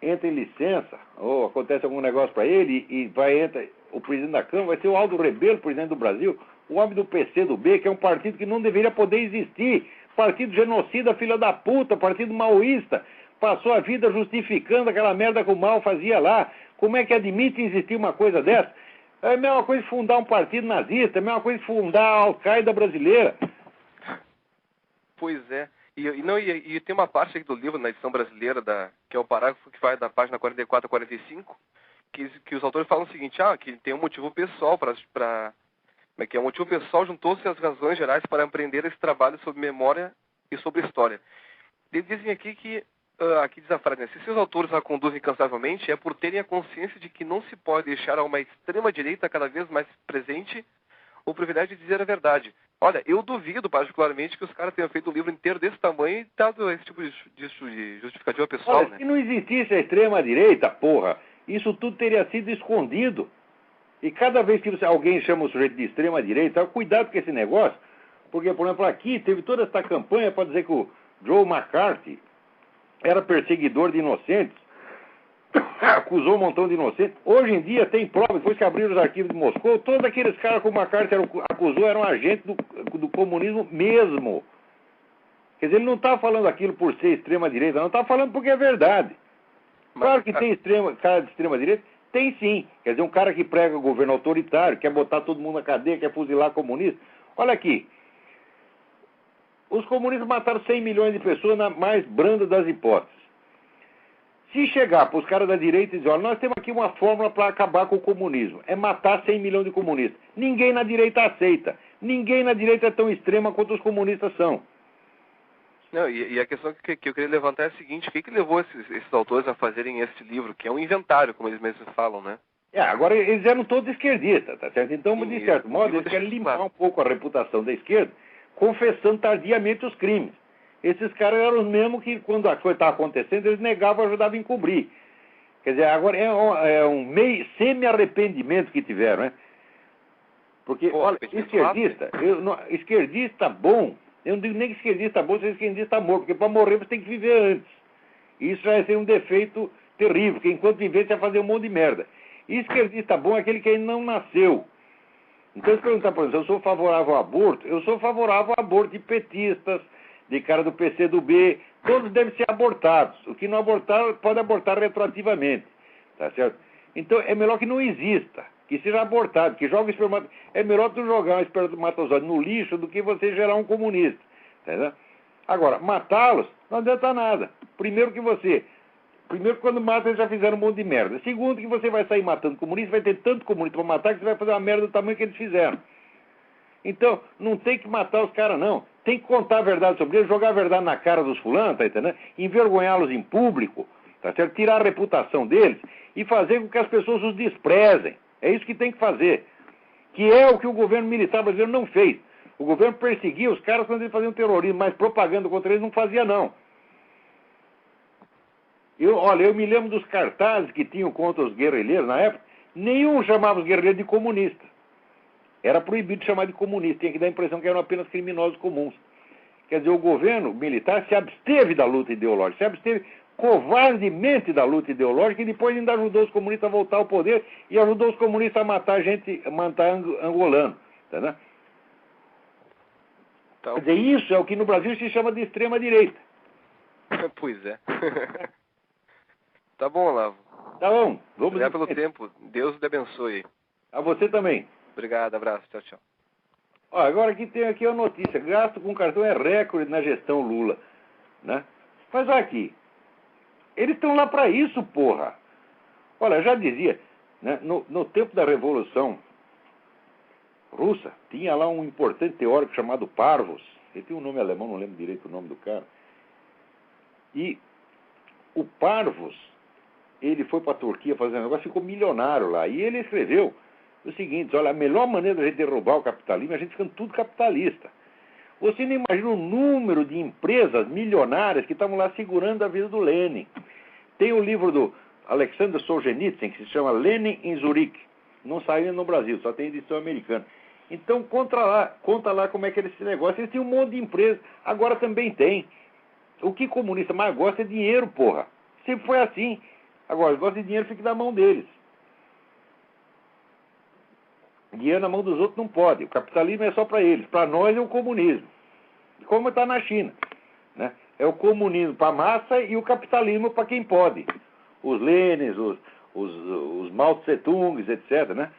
entra em licença, ou acontece algum negócio para ele, e entra o presidente da Câmara, vai ser o Aldo Rebelo, presidente do Brasil, o homem do PCdoB, que é um partido que não deveria poder existir. Partido genocida, filha da puta, partido maoísta. Passou a vida justificando aquela merda que o Mao fazia lá. Como é que admite existir uma coisa dessa? É a mesma coisa de fundar um partido nazista, é a mesma coisa de fundar a Al-Qaeda brasileira. Pois é. E tem uma parte aqui do livro, na edição brasileira, que é o parágrafo que vai da página 44 a 45, que os autores falam o seguinte, que tem um motivo pessoal que é um motivo pessoal juntou-se às razões gerais para empreender esse trabalho sobre memória e sobre história. Eles dizem aqui que, aqui diz a frase, né, se seus autores a conduzem incansavelmente, é por terem a consciência de que não se pode deixar a uma extrema-direita cada vez mais presente o privilégio de dizer a verdade. Olha, eu duvido particularmente que os caras tenham feito um livro inteiro desse tamanho e dado esse tipo de justificativa pessoal. Olha, né? se não existisse a extrema-direita, porra, isso tudo teria sido escondido. E cada vez que alguém chama o sujeito de extrema-direita, cuidado com esse negócio, porque, por exemplo, aqui teve toda essa campanha para dizer que o Joe McCarthy era perseguidor de inocentes, acusou um montão de inocentes. Hoje em dia tem prova, depois que abriram os arquivos de Moscou, todos aqueles caras que o McCarthy acusou eram agentes do comunismo mesmo. Quer dizer, ele não está falando aquilo por ser extrema-direita, não está falando porque é verdade. Claro que tem cara de extrema-direita, tem sim. Quer dizer, um cara que prega o governo autoritário, quer botar todo mundo na cadeia, quer fuzilar comunista. Olha aqui. Os comunistas mataram 100 milhões de pessoas na mais branda das hipóteses. Se chegar para os caras da direita e dizer, olha, nós temos aqui uma fórmula para acabar com o comunismo, é matar 100 milhões de comunistas. Ninguém na direita aceita. Ninguém na direita é tão extrema quanto os comunistas são. Não, e a questão que eu queria levantar é a seguinte, o que levou esses autores a fazerem esse livro, que é um inventário, como eles mesmos falam, né? Agora eles eram todos esquerdistas, tá certo? Então, Sim, de certo modo, eles querem limpar um pouco a reputação da esquerda, confessando tardiamente os crimes. Esses caras eram os mesmos que, quando a coisa estava acontecendo, eles negavam e ajudavam a encobrir. Quer dizer, agora é um meio semi-arrependimento que tiveram, né? Porque, olha, esquerdista bom, eu não digo nem que esquerdista bom, seja esquerdista morto, porque para morrer você tem que viver antes. Isso vai ser um defeito terrível, porque enquanto viver você vai fazer um monte de merda. E esquerdista bom é aquele que ainda não nasceu. Então, se perguntar, por exemplo, eu sou favorável ao aborto, eu sou favorável ao aborto de petistas, de cara do PCdoB, todos devem ser abortados. O que não abortar, pode abortar retroativamente. Tá certo? Então, é melhor que não exista, que seja abortado, que jogue espermatozoide. É melhor tu jogar um espermatozoide no lixo do que você gerar um comunista. Tá certo? Agora, matá-los não adianta nada. Primeiro, quando mata, eles já fizeram um monte de merda. Segundo, que você vai sair matando comunistas, vai ter tanto comunista para matar que você vai fazer uma merda do tamanho que eles fizeram. Então, não tem que matar os caras, não. Tem que contar a verdade sobre eles, jogar a verdade na cara dos fulanos, tá entendendo? Envergonhá-los em público, tá certo? Tirar a reputação deles e fazer com que as pessoas os desprezem. É isso que tem que fazer. Que é o que o governo militar brasileiro não fez. O governo perseguia os caras quando eles faziam terrorismo, mas propaganda contra eles não fazia, não. Eu me lembro dos cartazes que tinham contra os guerrilheiros na época, nenhum chamava os guerrilheiros de comunistas. Era proibido de chamar de comunista, tinha que dar a impressão que eram apenas criminosos comuns. Quer dizer, o governo militar se absteve da luta ideológica, se absteve covardemente da luta ideológica e depois ainda ajudou os comunistas a voltar ao poder e ajudou os comunistas a matar angolano. Tá, quer dizer, isso é o que no Brasil se chama de extrema-direita. Pois é. Tá bom, Olavo. Tá bom. Obrigado pelo tempo. Deus te abençoe. A você também. Obrigado, abraço. Tchau, tchau. Agora aqui tem a notícia. Gasto com cartão é recorde na gestão Lula. Né? Mas olha aqui. Eles estão lá para isso, porra. Olha, já dizia, né, no tempo da Revolução Russa, tinha lá um importante teórico chamado Parvus. Ele tem um nome alemão, não lembro direito o nome do cara. E o Parvus, ele foi para a Turquia fazer um negócio, ficou milionário lá. E ele escreveu o seguinte, olha, a melhor maneira da gente derrubar o capitalismo é a gente ficando tudo capitalista. Você não imagina o número de empresas milionárias que estavam lá segurando a vida do Lenin. Tem o livro do Alexander Solzhenitsyn, que se chama Lenin em Zurique. Não saiu no Brasil, só tem edição americana. Então, conta lá como é que era esse negócio. Eles tinham um monte de empresas, agora também tem. O que comunista mais gosta é dinheiro, porra. Sempre foi assim. Agora, eles gostam de dinheiro, fica na mão deles. Dinheiro na mão dos outros não pode. O capitalismo é só para eles. Para nós é o comunismo. Como está na China. Né? É o comunismo para a massa e o capitalismo para quem pode. Os Lenins, os Mao Tse-tungs, etc. Né?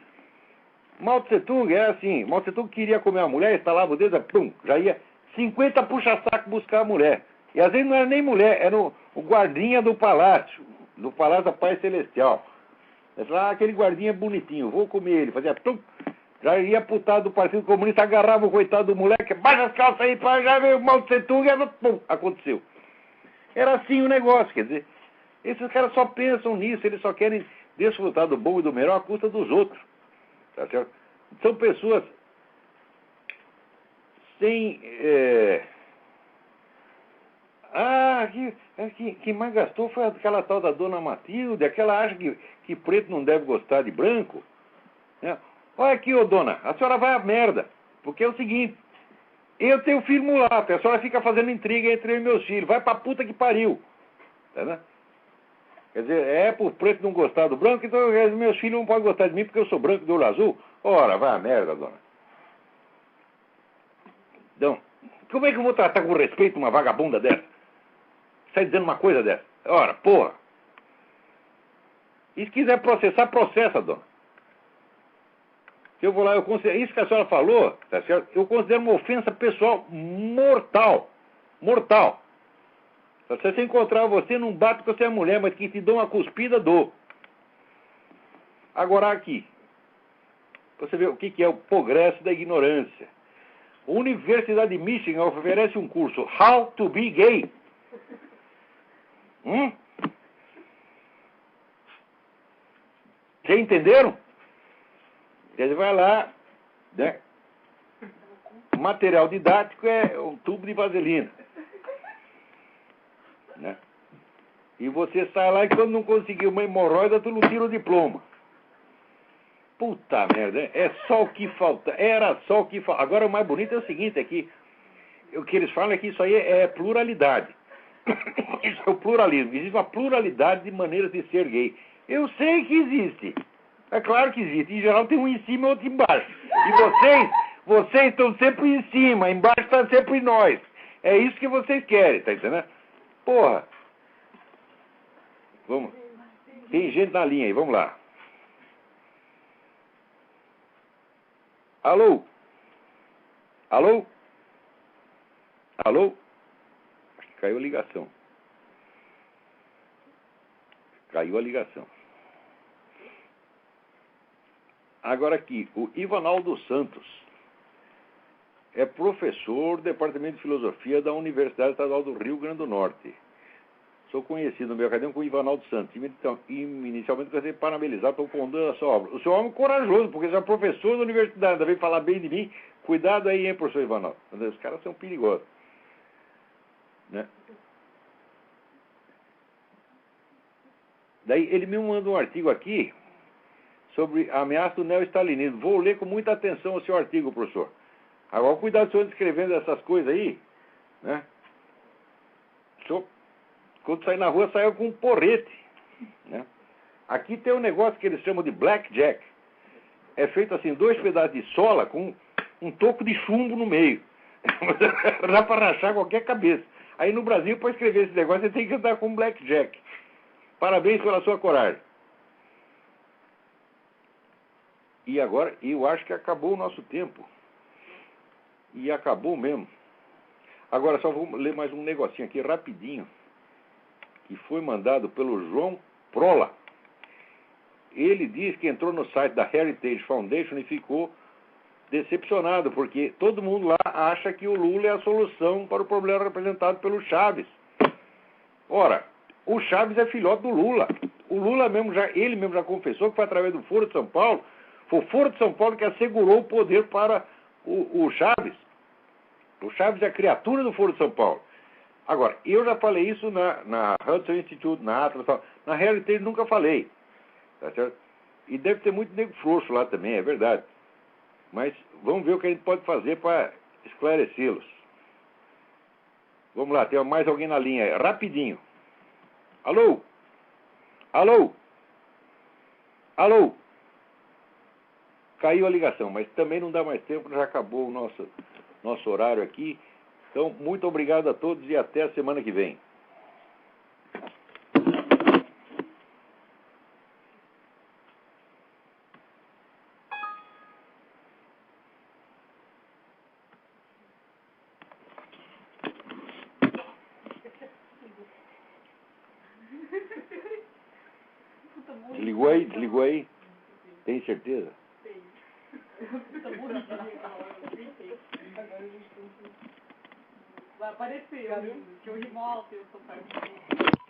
Mao Tse-tung é assim. Mao Tse-tung queria comer uma mulher, instalava o dedo, pum, já ia 50 puxa-saco buscar a mulher. E às vezes não era nem mulher, era o guardinha do palácio da Paz Celestial. Aquele guardinha é bonitinho, vou comer ele. Fazia tum, já ia putar do Partido Comunista, agarrava o coitado do moleque, baixa as calças aí, já veio o mal de Setunga, pum, aconteceu. Era assim o negócio, quer dizer, esses caras só pensam nisso, eles só querem desfrutar do bom e do melhor à custa dos outros. Tá certo? São pessoas sem... quem mais gastou foi aquela tal da dona Matilde, aquela acha que preto não deve gostar de branco. Né? Olha aqui, ô dona, a senhora vai à merda, porque é o seguinte, eu tenho filho mulato, a senhora fica fazendo intriga entre eu e meus filhos, vai pra puta que pariu. Tá, né? Quer dizer, por preto não gostar do branco, então meus filhos não podem gostar de mim porque eu sou branco de olho azul? Ora, vai à merda, dona. Então, como é que eu vou tratar com respeito uma vagabunda dessa? Sai dizendo uma coisa dessa? Ora, porra. E se quiser processar, processa, dona. Se eu vou lá, eu considero... Isso que a senhora falou, tá certo? Eu considero uma ofensa pessoal mortal. Mortal. Se você encontrar você, não bate porque você é mulher, mas que te dou uma cuspida, dou. Agora aqui. Você vê o que é o progresso da ignorância. A Universidade de Michigan oferece um curso How to be Gay. Vocês entenderam? Você vai lá, né? O material didático é um tubo de vaselina. Né? E você sai lá e quando não conseguiu uma hemorroida, tu não tira o diploma. Puta merda, é só o que falta. Era só o que falta. Agora o mais bonito é o seguinte, é que o que eles falam é que isso aí é pluralidade. Isso é o pluralismo. Existe uma pluralidade de maneiras de ser gay. Eu sei que existe. É claro que existe. Em geral tem um em cima e outro embaixo. E vocês estão sempre em cima, embaixo está sempre nós. É isso que vocês querem, tá entendendo? Porra. Vamos. Tem gente na linha aí, vamos lá. Alô? Alô? Alô? Acho que caiu a ligação. Caiu a ligação. Agora aqui, o Ivanaldo Santos é professor do Departamento de Filosofia da Universidade Estadual do Rio Grande do Norte. Sou conhecido no meu acadêmico como Ivanaldo Santos. Inicialmente quero ser parabenizado pelo condão da sua obra. O senhor é um homem corajoso, porque você é professor da universidade, veio falar bem de mim. Cuidado aí, hein, professor Ivanaldo. Os caras são perigosos. Né? Daí ele me mandou um artigo aqui sobre a ameaça do neo-stalinismo. Vou ler com muita atenção o seu artigo, professor. Agora, cuidado, senhor, escrevendo essas coisas aí, né? O senhor, quando sair na rua, saiu com um porrete, né? Aqui tem um negócio que eles chamam de blackjack. É feito assim, 2 pedaços de sola com um toco de chumbo no meio. Dá para rachar qualquer cabeça. Aí no Brasil, para escrever esse negócio, você tem que andar com blackjack. Parabéns pela sua coragem. E agora, eu acho que acabou o nosso tempo. E acabou mesmo. Agora, só vou ler mais um negocinho aqui, rapidinho, que foi mandado pelo João Prola. Ele diz que entrou no site da Heritage Foundation e ficou decepcionado, porque todo mundo lá acha que o Lula é a solução para o problema representado pelo Chaves. Ora, o Chaves é filhote do Lula. O Lula mesmo ele mesmo já confessou que foi através do Foro de São Paulo. Foi o Foro de São Paulo que assegurou o poder para o Chaves. O Chaves é a criatura do Foro de São Paulo. Agora, eu já falei isso na Hudson Institute, na Atlas, na Heritage nunca falei. Tá certo? E deve ter muito nego frouxo lá também, é verdade. Mas vamos ver o que a gente pode fazer para esclarecê-los. Vamos lá, tem mais alguém na linha aí. Rapidinho. Alô? Alô? Alô? Caiu a ligação, mas também não dá mais tempo, já acabou o nosso horário aqui. Então, muito obrigado a todos e até a semana que vem. Desligou. Desligou aí? Desligou aí? Tem certeza? Vai aparecer, que eu rimo alto e eu sou perto.